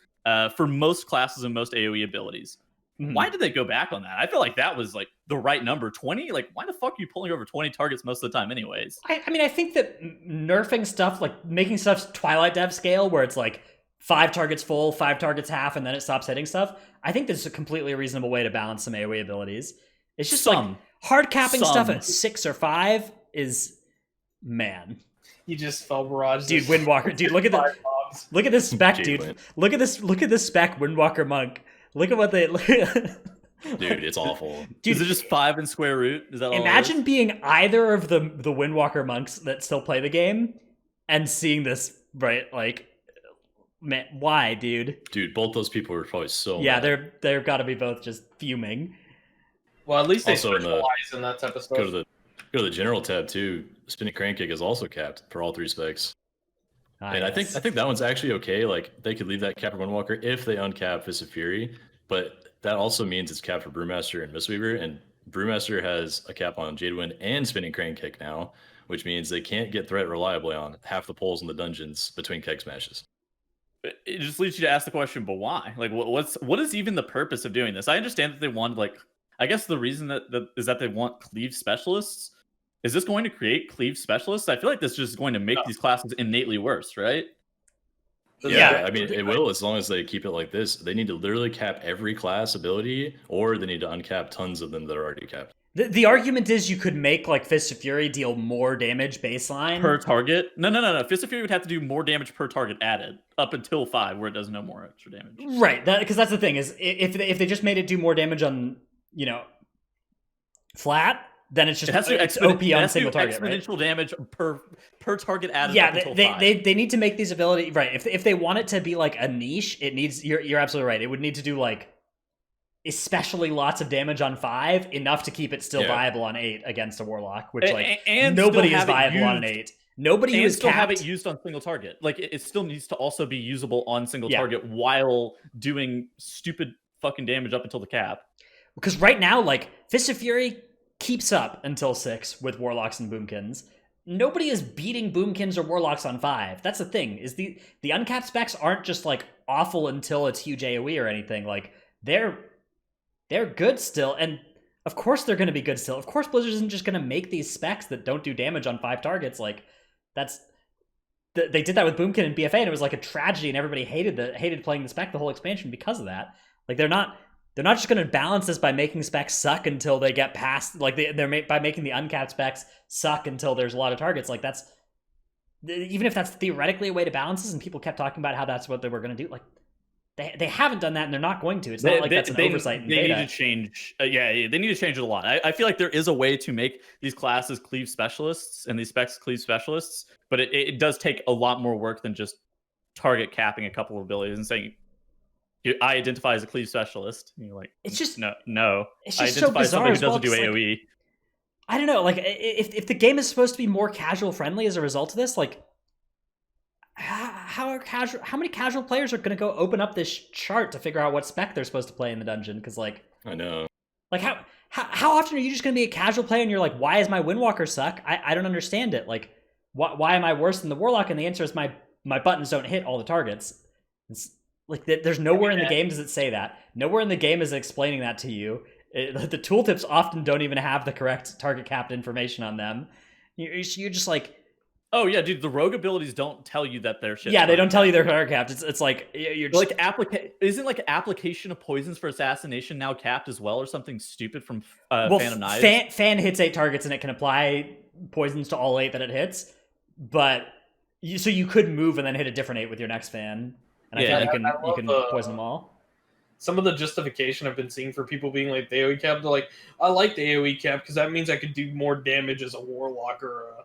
for most classes and most AoE abilities. Mm-hmm. Why did they go back on that? I feel like that was like the right number. 20? Like, why the fuck are you pulling over 20 targets most of the time anyways? I mean, I think that nerfing stuff, like making stuff Twilight Dev scale, where it's like 5 targets full, 5 targets half, and then it stops hitting stuff, I think this is a completely reasonable way to balance some AoE abilities. It's just like hard capping stuff at 6 or 5 is... Man, you just fell barrage, dude. Windwalker, dude. Look at this spec, dude. Look at this spec, Windwalker Monk. Look at what they. Dude, it's awful. Dude, is it just 5 in square root? Is that all? Imagine being either of the Windwalker monks that still play the game, and seeing this, right? Like, man, why, dude? Dude, both those people were probably so. Yeah, mad. they're got to be both just fuming. Well, at least they also specialize in that type of stuff. Go to the general tab too. Spinning Crank Kick is also capped for all 3 specs. And I think that one's actually okay. Like, they could leave that cap for Windwalker if they uncap Fist of Fury, but that also means it's capped for Brewmaster and Mistweaver, and Brewmaster has a cap on Jadewind and Spinning Crank Kick now, which means they can't get threat reliably on half the pulls in the dungeons between keg smashes. It just leads you to ask the question, but why? Like, what is even the purpose of doing this? I understand that they want, like, I guess the reason that is that they want cleave specialists. Is this going to create cleave specialists? I feel like this is just going to make these classes innately worse, right? Yeah, I mean, it will as long as they keep it like this. They need to literally cap every class ability, or they need to uncap tons of them that are already capped. The argument is you could make, like, Fist of Fury deal more damage baseline. Per target? No. Fist of Fury would have to do more damage per target added, up until 5, where it does no more extra damage. Right, because that's the thing, is if they just made it do more damage on, flat, then it's just it's OP on single target, exponential damage per target added. Yeah, they need to make these ability right. If they want it to be like a niche, it needs. You're absolutely right. It would need to do like especially lots of damage on 5, enough to keep it still viable on 8 against a Warlock, which and nobody is viable on an 8. Nobody is still capped. Have it used on single target. Like it still needs to also be usable on single target while doing stupid fucking damage up until the cap. Because right now, like, Fist of Fury keeps up until 6 with Warlocks and Boomkins. Nobody is beating Boomkins or Warlocks on 5. That's the thing, is the uncapped specs aren't just, like, awful until it's huge AoE or anything. Like, they're good still, and of course they're going to be good still. Of course Blizzard isn't just going to make these specs that don't do damage on 5 targets. Like, they did that with Boomkin and BFA, and it was like a tragedy, and everybody hated playing the spec the whole expansion because of that. Like, they're not just going to balance this by making specs suck until they get past, like, by making the uncapped specs suck until there's a lot of targets. Like, that's even if that's theoretically a way to balance this, and people kept talking about how that's what they were going to do, like they haven't done that, and they're not going to. It's not like that's an oversight in they beta. need to change. They need to change it a lot. I feel like there is a way to make these classes cleave specialists and these specs cleave specialists, but it does take a lot more work than just target capping a couple of abilities and saying, I identify as a cleave specialist. And you're like, it's just no. It's I just so identify as bizarre somebody who doesn't do like, AoE. I don't know. Like, if the game is supposed to be more casual friendly as a result of this, like, how many casual players are going to go open up this chart to figure out what spec they're supposed to play in the dungeon? Because, like, I know. Like, how often are you just going to be a casual player and you're like, why is my Windwalker suck? I don't understand it. Like, why am I worse than the Warlock? And the answer is my buttons don't hit all the targets. It's like, there's nowhere in the game does it say that. Nowhere in the game is it explaining that to you. The tooltips often don't even have the correct target capped information on them. You're just like, oh yeah, dude, the rogue abilities don't tell you that they're shit. Yeah, they don't tell you they're target capped. It's like you're just... like isn't like application of poisons for assassination now capped as well, or something stupid from Fan of Knives? Fan hits 8 targets and it can apply poisons to all 8 that it hits, but so you could move and then hit a different 8 with your next fan, and I think you can poison them all. Some of the justification I've been seeing for people being like the AoE cap, they're like, I like the AoE cap because that means I could do more damage as a Warlock or a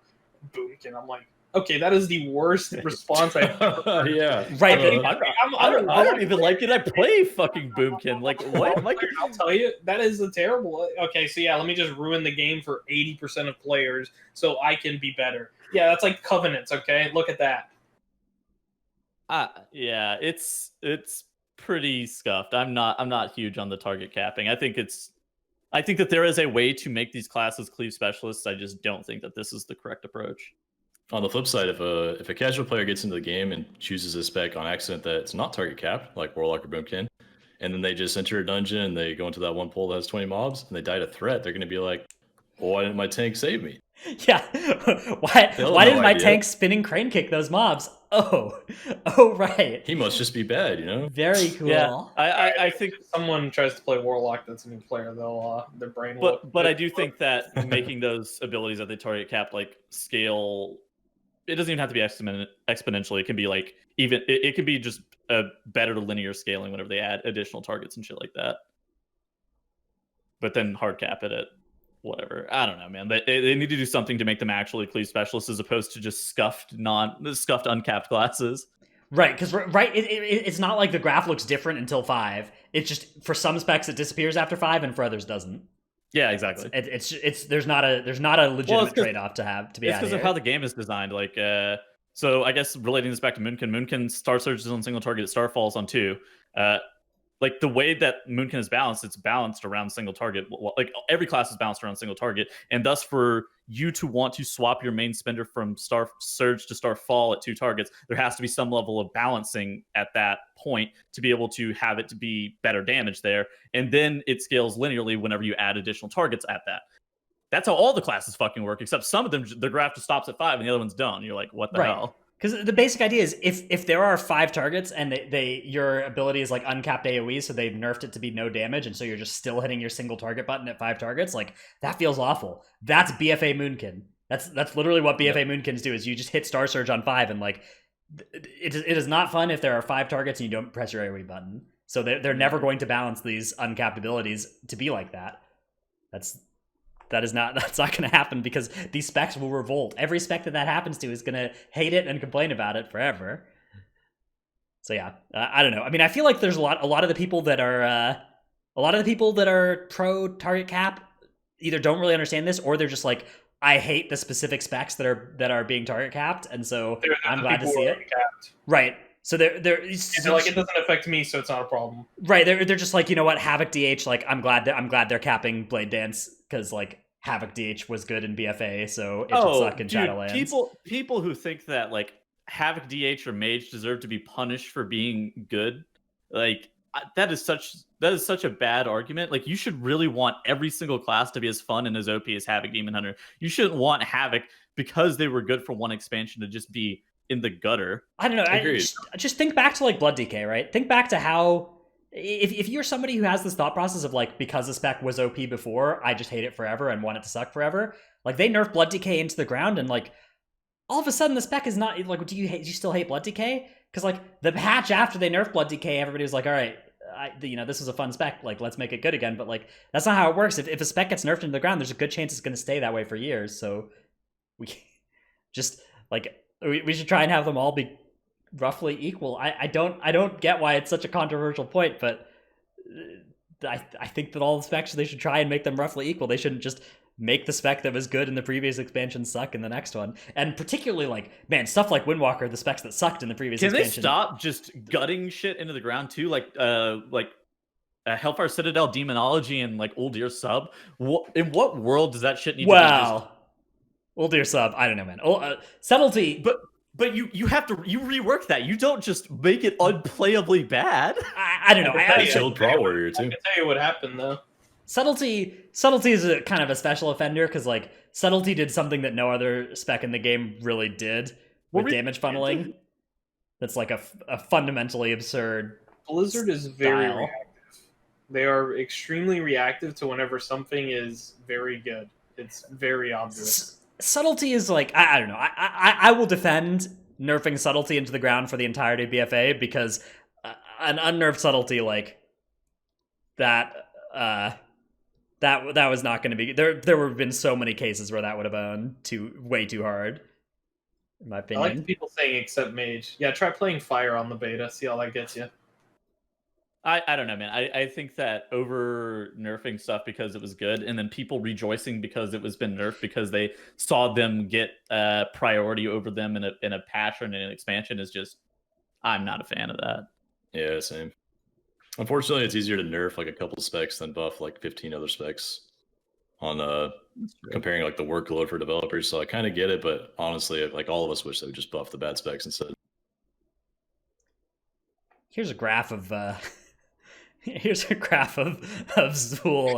Boomkin. I'm like, okay, that is the worst response I've ever heard. Yeah. Right. I don't even like it. I play fucking Boomkin. Like, what? Like, I'll tell you, that is a terrible... Okay, so yeah, let me just ruin the game for 80% of players so I can be better. Yeah, that's like Covenants, okay? Look at that. Yeah, it's pretty scuffed. I'm not huge on the target capping. I think that there is a way to make these classes cleave specialists. I just don't think that this is the correct approach. On the flip side, if a casual player gets into the game and chooses a spec on accident that's not target capped, like Warlock or Boomkin, and then they just enter a dungeon and they go into that one pool that has 20 mobs and they die to threat, they're going to be like, well, why didn't my tank save me? Yeah. Why didn't my tank spinning crane kick those mobs? Oh, right. He must just be bad, you know? Very cool. Yeah, I think if someone tries to play Warlock that's a new player, their brain will... But I do think that making those abilities that they target cap like scale, it doesn't even have to be exponentially. It can be like it can be just a better linear scaling whenever they add additional targets and shit like that. But then hard cap it at whatever. I don't know, man. They need to do something to make them actually cleave specialists as opposed to just scuffed uncapped classes. Right, because it's not like the graph looks different until 5. It's just for some specs it disappears after 5 and for others doesn't. Yeah, exactly. It's there's not a legitimate trade-off to be had. It's because of how the game is designed. Like, so I guess relating this back to Moonkin Star Surge is on single target, Starfall is on 2. Like the way that Moonkin is balanced, it's balanced around single target. Like every class is balanced around single target, and thus for you to want to swap your main spender from Star Surge to Starfall at 2 targets, there has to be some level of balancing at that point to be able to have it to be better damage there, and then it scales linearly whenever you add additional targets at that. That's how all the classes fucking work, except some of them the graph just stops at 5 and the other ones don't. You're like, what the hell? Because the basic idea is if there are 5 targets and your ability is like uncapped AoE, so they've nerfed it to be no damage, and so you're just still hitting your single target button at 5 targets, like that feels awful. That's BFA Moonkin. That's literally what BFA Moonkins do, is you just hit Star Surge on 5, and like it is not fun if there are 5 targets and you don't press your AoE button. So they're never going to balance these uncapped abilities to be like that. That's not going to happen, because these specs will revolt. Every spec that happens to is going to hate it and complain about it forever. So yeah, I don't know. I mean, I feel like there's a lot of the people that are pro target cap either don't really understand this, or they're just like, I hate the specific specs that are being target capped, and so I'm glad to see it. Capped. Right. So they're like, it doesn't affect me, so it's not a problem. Right. They're just like, you know what, Havoc DH. Like, I'm glad they're capping Blade Dance, because like Havoc DH was good in BFA, so it should suck in Shadowlands. People who think that like Havoc DH or Mage deserve to be punished for being good, like that is such a bad argument. Like, you should really want every single class to be as fun and as OP as Havoc Demon Hunter. You shouldn't want Havoc, because they were good for one expansion, to just be in the gutter. I don't know. I just think back to like Blood DK, right? Think back to how, if you're somebody who has this thought process of like, because the spec was OP before, I just hate it forever and want it to suck forever. Like, they nerfed Blood DK into the ground, and like all of a sudden the spec is not like. Do you still hate Blood Decay? Because like the patch after they nerfed Blood Decay, everybody was like, all right, this is a fun spec. Like, let's make it good again. But like, that's not how it works. If a spec gets nerfed into the ground, there's a good chance it's going to stay that way for years. So we just like we should try and have them all be roughly equal. I don't get why it's such a controversial point, but I think that all the specs, they should try and make them roughly equal. They shouldn't just make the spec that was good in the previous expansion suck in the next one. And particularly, like, man, stuff like Windwalker, the specs that sucked in the previous expansion. Can they stop just gutting shit into the ground too? Like Hellfire Citadel, Demonology, and like Uldir Sub. In what world does that shit need to be? Well, Uldir Sub, I don't know, man. Subtlety, but you have to rework that. You don't just make it unplayably bad. I don't know. I killed Brawl Warrior too. I can tell you what happened though. Subtlety is a kind of a special offender because like Subtlety did something that no other spec in the game really did with damage funneling. That's like a fundamentally absurd. Blizzard is very reactive. They are extremely reactive to whenever something is very good. It's very obvious. Subtlety is like I don't know. I will defend nerfing Subtlety into the ground for the entirety of BFA because an unnerved Subtlety like that. That was not going to be there. There would have been so many cases where that would have been way too hard, in my opinion. I like the people saying except Mage. Yeah, try playing Fire on the beta. See how that gets you. I don't know, man. I think that over nerfing stuff because it was good, and then people rejoicing because it was been nerfed because they saw them get priority over them in a patch or in an expansion is just, I'm not a fan of that. Yeah, same. Unfortunately, it's easier to nerf like a couple specs than buff like 15 other specs on comparing like the workload for developers. So I kind of get it, but honestly, like all of us wish they would just buff the bad specs instead. Here's a graph of Zool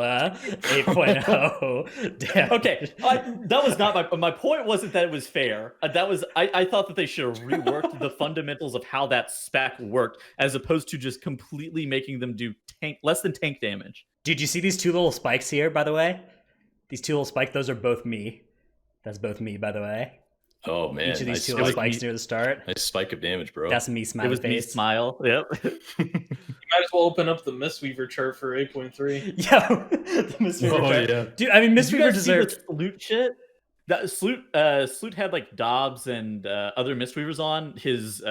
8.0. Damn. Okay, that was not my point. Wasn't that it was fair? I thought that they should have reworked the fundamentals of how that spec worked, as opposed to just completely making them do less than tank damage. Did you see these two little spikes here? By the way, these two little spikes. Those are both me. That's both me, by the way. Oh man! Each of these two little spikes near the start. Nice spike of damage, bro. That's me. Smiley face. It was me. Smile. Yep. You might as well open up the Mistweaver chart for 8.3. Yeah, the Mistweaver chart. Yeah. Dude, I mean, Mistweaver deserved Sloot shit. That Sloot had like Dobbs and other Mistweavers on his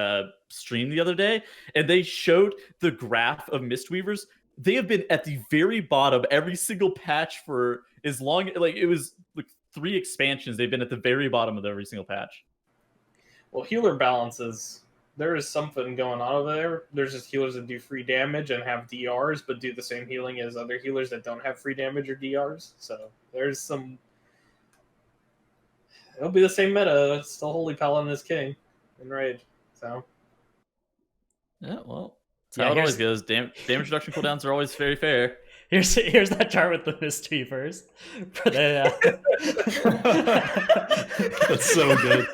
stream the other day, and they showed the graph of Mistweavers. They have been at the very bottom every single patch for as long, like it was like 3 expansions. They've been at the very bottom of every single patch. Well, healer balances. There is something going on over there. There's just healers that do free damage and have DRs, but do the same healing as other healers that don't have free damage or DRs. So there's some. It'll be the same meta. It's still Holy Paladin is king in Raid. So. Yeah, well, that's how it always goes. Damage reduction cooldowns are always very fair. Here's that chart with the Mistweavers. For the, That's so good.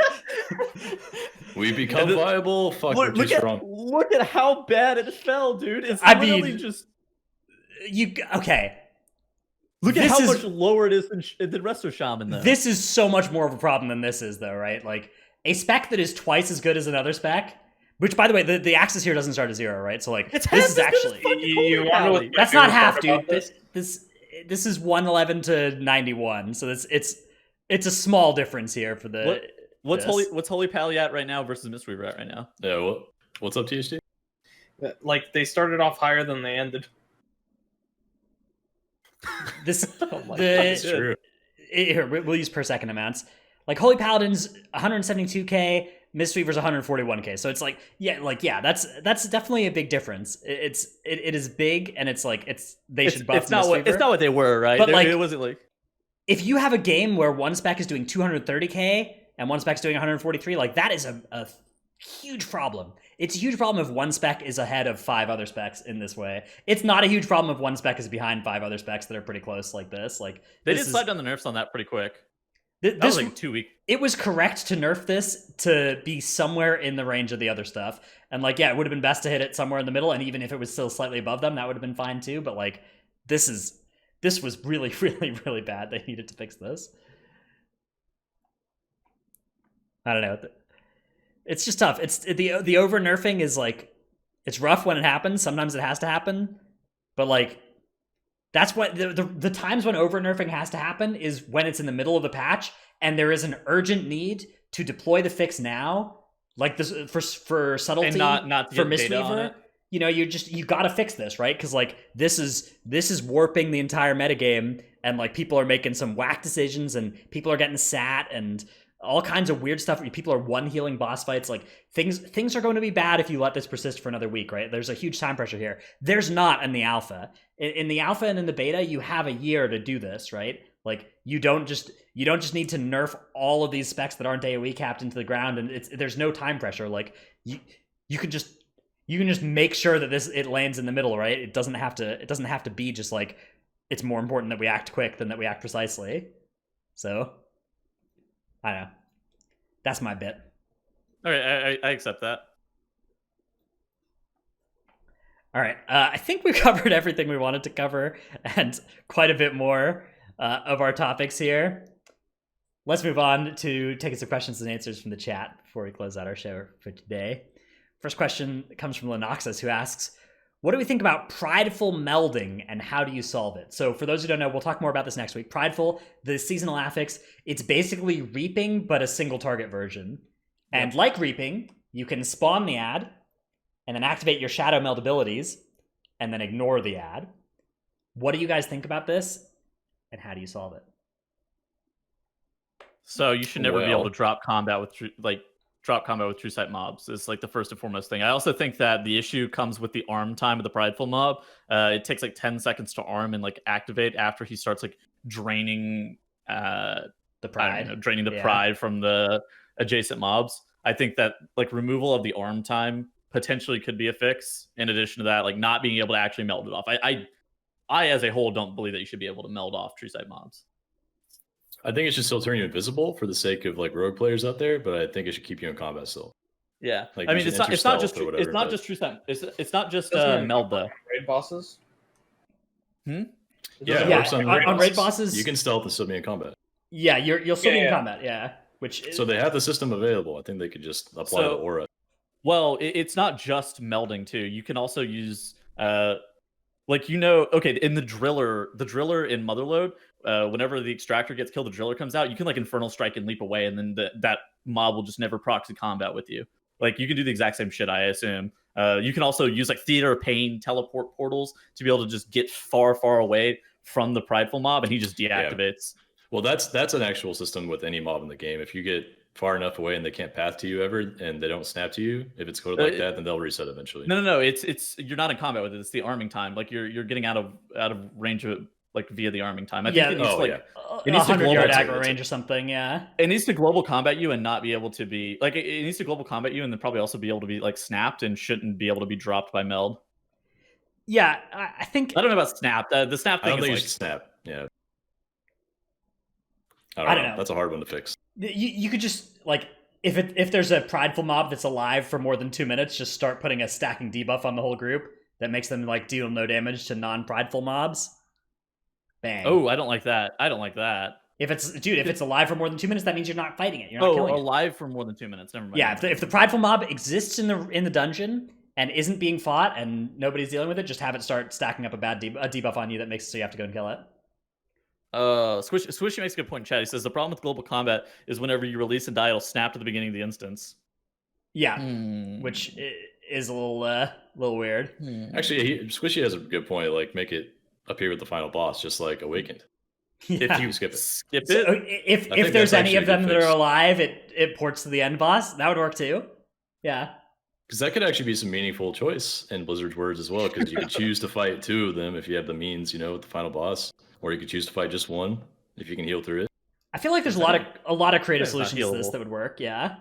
We become viable. Fuck, we're too strong. Look at how bad it fell, dude. It's literally just okay. Look at how much lower it is than Resto Shaman, though. This is so much more of a problem than this is, though, right? Like a spec that is twice as good as another spec. Which, by the way, the axis here doesn't start at 0, right? So, like, this is actually that's not half, dude. This is 111 to 91, so it's a small difference here for the. What's Holy Pally at right now versus Mistweaver at right now? Yeah, what's up, THD? Like they started off higher than they ended. That's true. Here, we'll use per second amounts. Like Holy Paladin's 172k. Mistweaver's 141k, so it's like that's definitely a big difference. It is big, and it's like they should buff Mistweaver. It's not what they were, right? But like, it wasn't like if you have a game where one spec is doing 230k and one spec's doing 143, like that is a huge problem. It's a huge problem if one spec is ahead of 5 other specs in this way. It's not a huge problem if one spec is behind 5 other specs that are pretty close like this. Like they did slide down the nerfs on that pretty quick. This was like 2 weeks. It was correct to nerf this to be somewhere in the range of the other stuff. And like, yeah, it would have been best to hit it somewhere in the middle. And even if it was still slightly above them, that would have been fine too. But like, this was really, really, really bad. They needed to fix this. I don't know. It's just tough. It's the over nerfing is like, it's rough when it happens. Sometimes it has to happen, but like that's what the times when over nerfing has to happen is when it's in the middle of the patch and there is an urgent need to deploy the fix now, like this for subtlety And not to for get data on Mistweaver. it. You know, you got to fix this, right? Because like this is warping the entire metagame, and like people are making some whack decisions, and people are getting sat, and all kinds of weird stuff. People are one healing boss fights. Like things are going to be bad if you let this persist for another week, right? There's a huge time pressure here. There's not in the alpha. In the alpha and in the beta, you have a year to do this, right? Like you don't just need to nerf all of these specs that aren't AoE capped into the ground, and there's no time pressure. Like you can just make sure that it lands in the middle, right? It doesn't have to be just like it's more important that we act quick than that we act precisely. So I don't know. That's my bit. All right, I accept that. All right. I think we covered everything we wanted to cover and quite a bit more of our topics here. Let's move on to taking some questions and answers from the chat before we close out our show for today. First question comes from Lenoxus, who asks, what do we think about prideful melding and how do you solve it? So for those who don't know, we'll talk more about this next week. Prideful, the seasonal affix, it's basically reaping, but a single target version. And like reaping, you can spawn the ad and then activate your shadow meld abilities and then ignore the ad. What do you guys think about this and how do you solve it? So you should never be able to drop combat with true sight mobs. It's like the first and foremost thing. I also think that the issue comes with the arm time of the prideful mob. It takes like 10 seconds to arm and like activate after he starts like draining the pride, draining the pride from the adjacent mobs. I think that like removal of the arm time potentially could be a fix. In addition to that, like not being able to actually meld it off. I as a whole don't believe that you should be able to meld off true sight mobs. I think it should still turn you invisible for the sake of like rogue players out there, but I think it should keep you in combat still. Yeah, like, I mean it's not just true sight. It's not just meld though. Raid bosses. Yeah, on raid bosses you can stealth and still be in combat. Yeah, you'll still be in combat. Yeah, so they have the system available. I think they could just apply the aura. Well, it's not just melding too. You can also use in the driller in Motherlode, whenever the extractor gets killed, the driller comes out, you can like infernal strike and leap away, and then that mob will just never proxy combat with you. Like you can do the exact same shit, I assume. You can also use like Theater of Pain teleport portals to be able to just get far away from the prideful mob, and he just deactivates. Yeah. Well, that's an actual system with any mob in the game. If you get far enough away and they can't path to you ever, and they don't snap to you, if it's coded like that, then they'll reset eventually. No. It's you're not in combat with it. It's the arming time. Like you're getting out of range of it, like via the arming time. I think it needs to 100-yard aggro range or something. Yeah, it needs to global combat you and not be able to be like it needs to global combat you and then probably also be able to be like snapped and shouldn't be able to be dropped by meld. Yeah, I think I don't know about snap. The snap thing I don't think is you should snap. Yeah, I don't know. That's a hard one to fix. You could just like if there's a prideful mob that's alive for more than 2 minutes, just start putting a stacking debuff on the whole group that makes them like deal no damage to non-prideful mobs. Bang. Oh, I don't like that. If it's alive for more than 2 minutes, that means you're not fighting it. You're not killing it. Alive for more than 2 minutes. Never mind. Yeah, if the prideful mob exists in the dungeon and isn't being fought and nobody's dealing with it, just have it start stacking up a debuff on you that makes it so you have to go and kill it. Squishy makes a good point in chat. He says the problem with global combat is whenever you release and die, it'll snap to the beginning of the instance. Yeah, which is a little weird. Actually, Squishy has a good point. Like, make it appear with the final boss, just like Awakened. Yeah. If you skip it. So if there's any of them that are alive, it ports to the end boss. That would work too. Yeah. Because that could actually be some meaningful choice in Blizzard's words as well. Because you could choose to fight 2 of them if you have the means, with the final boss. Or you could choose to fight just 1 if you can heal through it. I feel like there's a lot of creative solutions to this that would work. Yeah.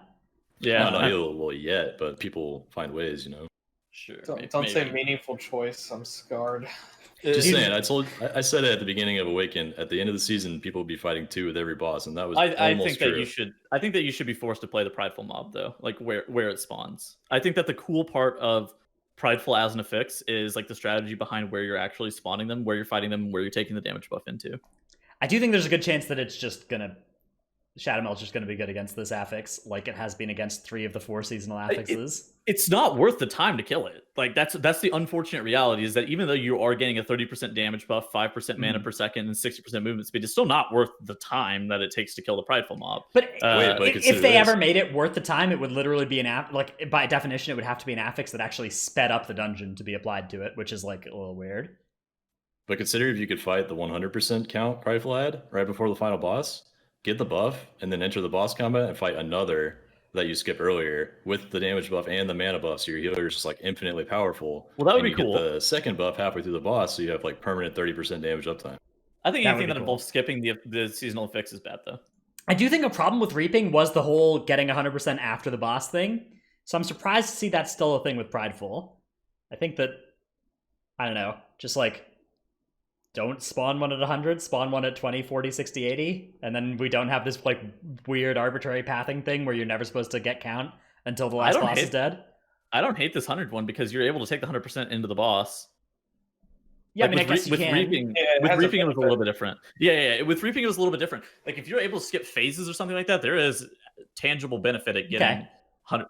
Yeah. Not healable yet, but people find ways, Sure. Don't say meaningful choice. I'm scarred. Just saying. I said it at the beginning of Awaken. At the end of the season, people will be fighting 2 with every boss, and that was I think true. that you should. I think that you should be forced to play the prideful mob though, like where it spawns. I think that the cool part of prideful as an affix is like the strategy behind where you're actually spawning them, where you're fighting them, where you're taking the damage buff into. I do think there's a good chance that it's just gonna Shadowmelt's just going to be good against this affix, like it has been against 3 of the 4 seasonal affixes. It's not worth the time to kill it. Like that's the unfortunate reality is that even though you are getting a 30% damage buff, 5% mana per second, and 60% movement speed, it's still not worth the time that it takes to kill the Prideful mob. But if they ever made it worth the time, it would literally be like by definition, it would have to be an affix that actually sped up the dungeon to be applied to it, which is like a little weird. But consider if you could fight the 100% count Prideful ad right before the final boss, get the buff, and then enter the boss combat and fight another that you skipped earlier with the damage buff and the mana buff, so your healer is just like infinitely powerful. Well, that would and be cool. Get the second buff halfway through the boss, so you have like permanent 30% damage uptime. I think anything that involves skipping the seasonal fix is bad, though. I do think a problem with Reaping was the whole getting 100% after the boss thing, so I'm surprised to see that's still a thing with Prideful. I think that, I don't know, just like, don't spawn one at 100, spawn one at 20, 40, 60, 80, and then we don't have this like weird arbitrary pathing thing where you're never supposed to get count until the last boss is dead. I don't hate this 100 one because you're able to take the 100% into the boss. Yeah, like, I mean, I guess you can. Reaping, with Reaping it was a little bit different. Yeah. With Reaping it was a little bit different. Like if you're able to skip phases or something like that, there is tangible benefit at getting 100.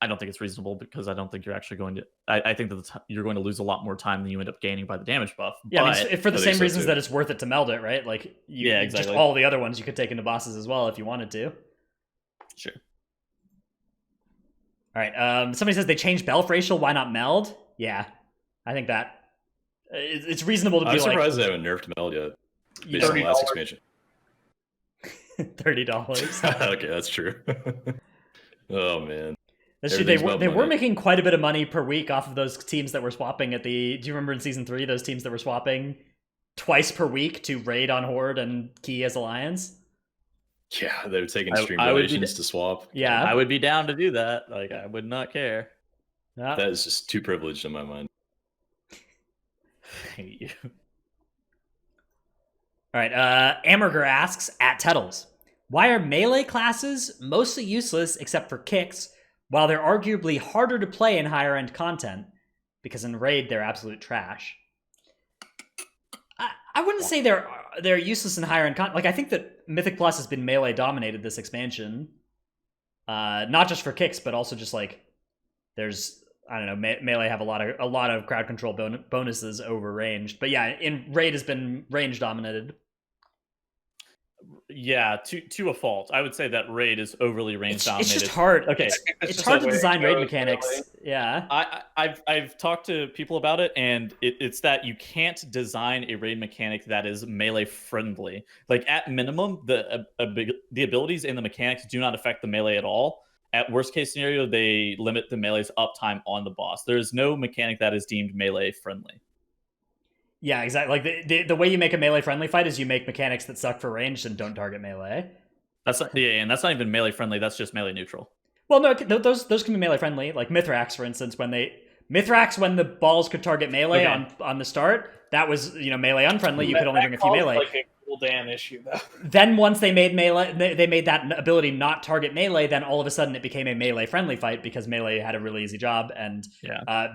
I don't think it's reasonable because I don't think you're actually going to. I think that you're going to lose a lot more time than you end up gaining by the damage buff. Yeah, I mean, for the same reasons that it's worth it to meld it, right? Like, exactly. Just all the other ones you could take into bosses as well if you wanted to. Sure. All right. Somebody says they changed Belf racial. Why not meld? Yeah, I think that it's reasonable to be like. I'm surprised they haven't nerfed meld yet. Based on the last expansion. $30. Okay, that's true. Oh man. That's true. They were making quite a bit of money per week off of those teams that were swapping at the. Do you remember in season 3 those teams that were swapping twice per week to raid on Horde and Key as Alliance? Yeah, they were taking stream donations to swap. Yeah, I would be down to do that. Like I would not care. That is just too privileged in my mind. I hate you. All right. Amberger asks at Tettles, why are melee classes mostly useless except for kicks? While they're arguably harder to play in higher end content, because in Raid they're absolute trash. I wouldn't say they're useless in higher end content. Like I think that Mythic Plus has been melee dominated this expansion, not just for kicks, but also just like there's melee have a lot of crowd control bonuses over ranged. But yeah, in Raid has been range dominated. Yeah, to a fault. I would say that Raid is overly range dominated. It's just hard. Okay, it's hard to design Raid mechanics. Yeah, I've talked to people about it, and it's that you can't design a Raid mechanic that is melee friendly. Like at minimum, the abilities and the mechanics do not affect the melee at all. At worst case scenario, they limit the melee's uptime on the boss. There is no mechanic that is deemed melee friendly. Yeah, exactly. Like the way you make a melee friendly fight is you make mechanics that suck for ranged and don't target melee. That's not even melee friendly. That's just melee neutral. Well, no, those can be melee friendly. Like Mithrax, for instance, when the balls could target melee on the start, that was melee unfriendly. You could only bring a few melee. Like a Gul'dan issue though. Then once they made melee, they made that ability not target melee. Then all of a sudden it became a melee friendly fight because melee had a really easy job, and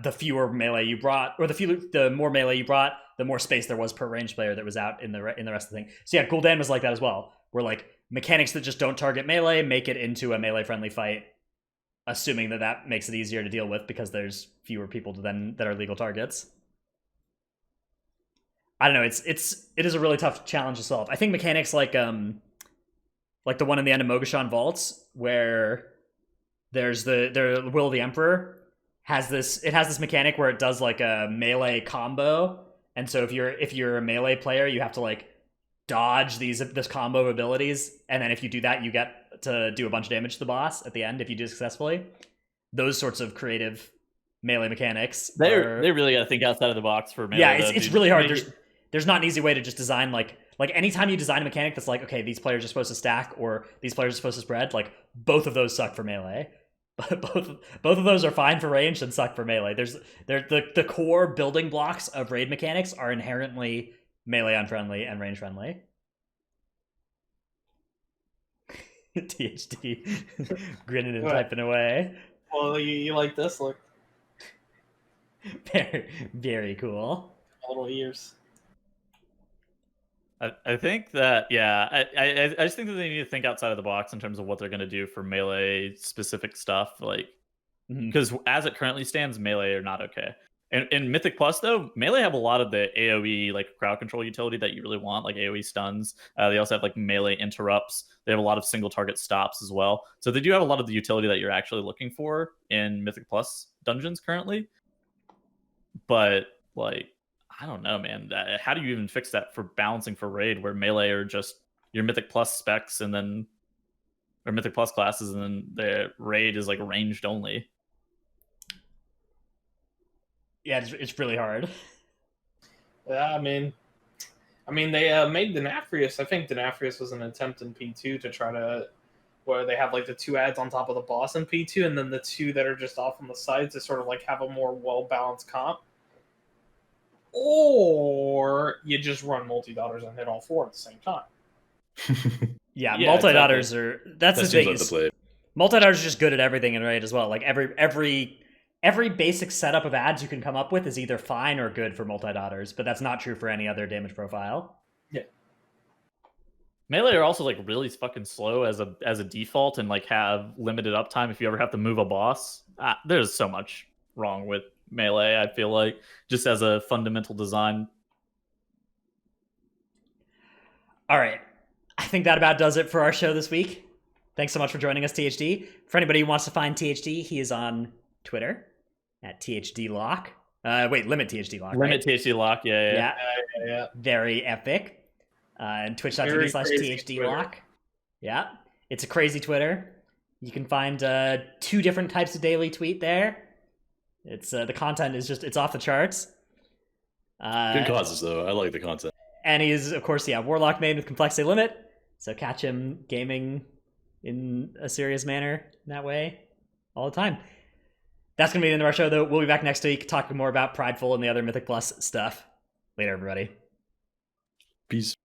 the fewer melee you brought, or the more melee you brought, the more space there was per range player that was out in the rest of the thing. So yeah, Gul'dan was like that as well. Where like mechanics that just don't target melee make it into a melee friendly fight, assuming that makes it easier to deal with because there's fewer people that are legal targets. I don't know. It is a really tough challenge to solve. I think mechanics like the one in the end of Mogashan Vaults, where there's the Will of the Emperor has this mechanic where it does like a melee combo, and so if you're a melee player, you have to like dodge this combo of abilities, and then if you do that, you get to do a bunch of damage to the boss at the end if you do successfully. Those sorts of creative melee mechanics. They really got to think outside of the box for melee. Yeah, it's really hard. There's not an easy way to just design like anytime you design a mechanic that's like, okay, these players are supposed to stack or these players are supposed to spread, like both of those suck for melee. But both of those are fine for ranged and suck for melee. The core building blocks of raid mechanics are inherently melee unfriendly and range friendly. THD grinning and typing away. Well, you like this look? Very, very cool. Little ears. I think that I just think that they need to think outside of the box in terms of what they're going to do for melee specific stuff, like because as it currently stands, melee are not okay. And in Mythic Plus though, melee have a lot of the AoE like crowd control utility that you really want, like AoE stuns. They also have like melee interrupts. They have a lot of single target stops as well. So they do have a lot of the utility that you're actually looking for in Mythic Plus dungeons currently. But like, I don't know, man. How do you even fix that for balancing for raid, where melee are just your Mythic Plus specs and then, or Mythic Plus classes, and then the raid is like ranged only. Yeah, it's really hard. Yeah, I mean, they made Nathrius. I think Nathrius was an attempt in P2 to try to, where they have like the 2 ads on top of the boss in P2, and then the 2 that are just off on the sides to sort of like have a more well-balanced comp. Or you just run multi-daughters and hit all 4 at the same time. Yeah, multi-daughters are that's the biggest. Like multi-daughters are just good at everything in raid as well. Like every basic setup of ads you can come up with is either fine or good for multi-daughters, but that's not true for any other damage profile. Yeah. Melee are also like really fucking slow as a default, and like have limited uptime if you ever have to move a boss. There's so much wrong with melee, I feel like, just as a fundamental design. All right. I think that about does it for our show this week. Thanks so much for joining us, THD. For anybody who wants to find THD, he is on Twitter at THDlock. Limit THDlock. Limit THDlock, yeah. Very epic. And twitch.tv/THDlock. Yeah. It's a crazy Twitter. You can find 2 different types of daily tweet there. It's the content is just, it's off the charts. Good causes though. I like the content. And he's, of course, Warlock main with complexity limit. So catch him gaming in a serious manner in that way all the time. That's going to be the end of our show, though. We'll be back next week talking more about Prideful and the other Mythic Plus stuff. Later, everybody. Peace.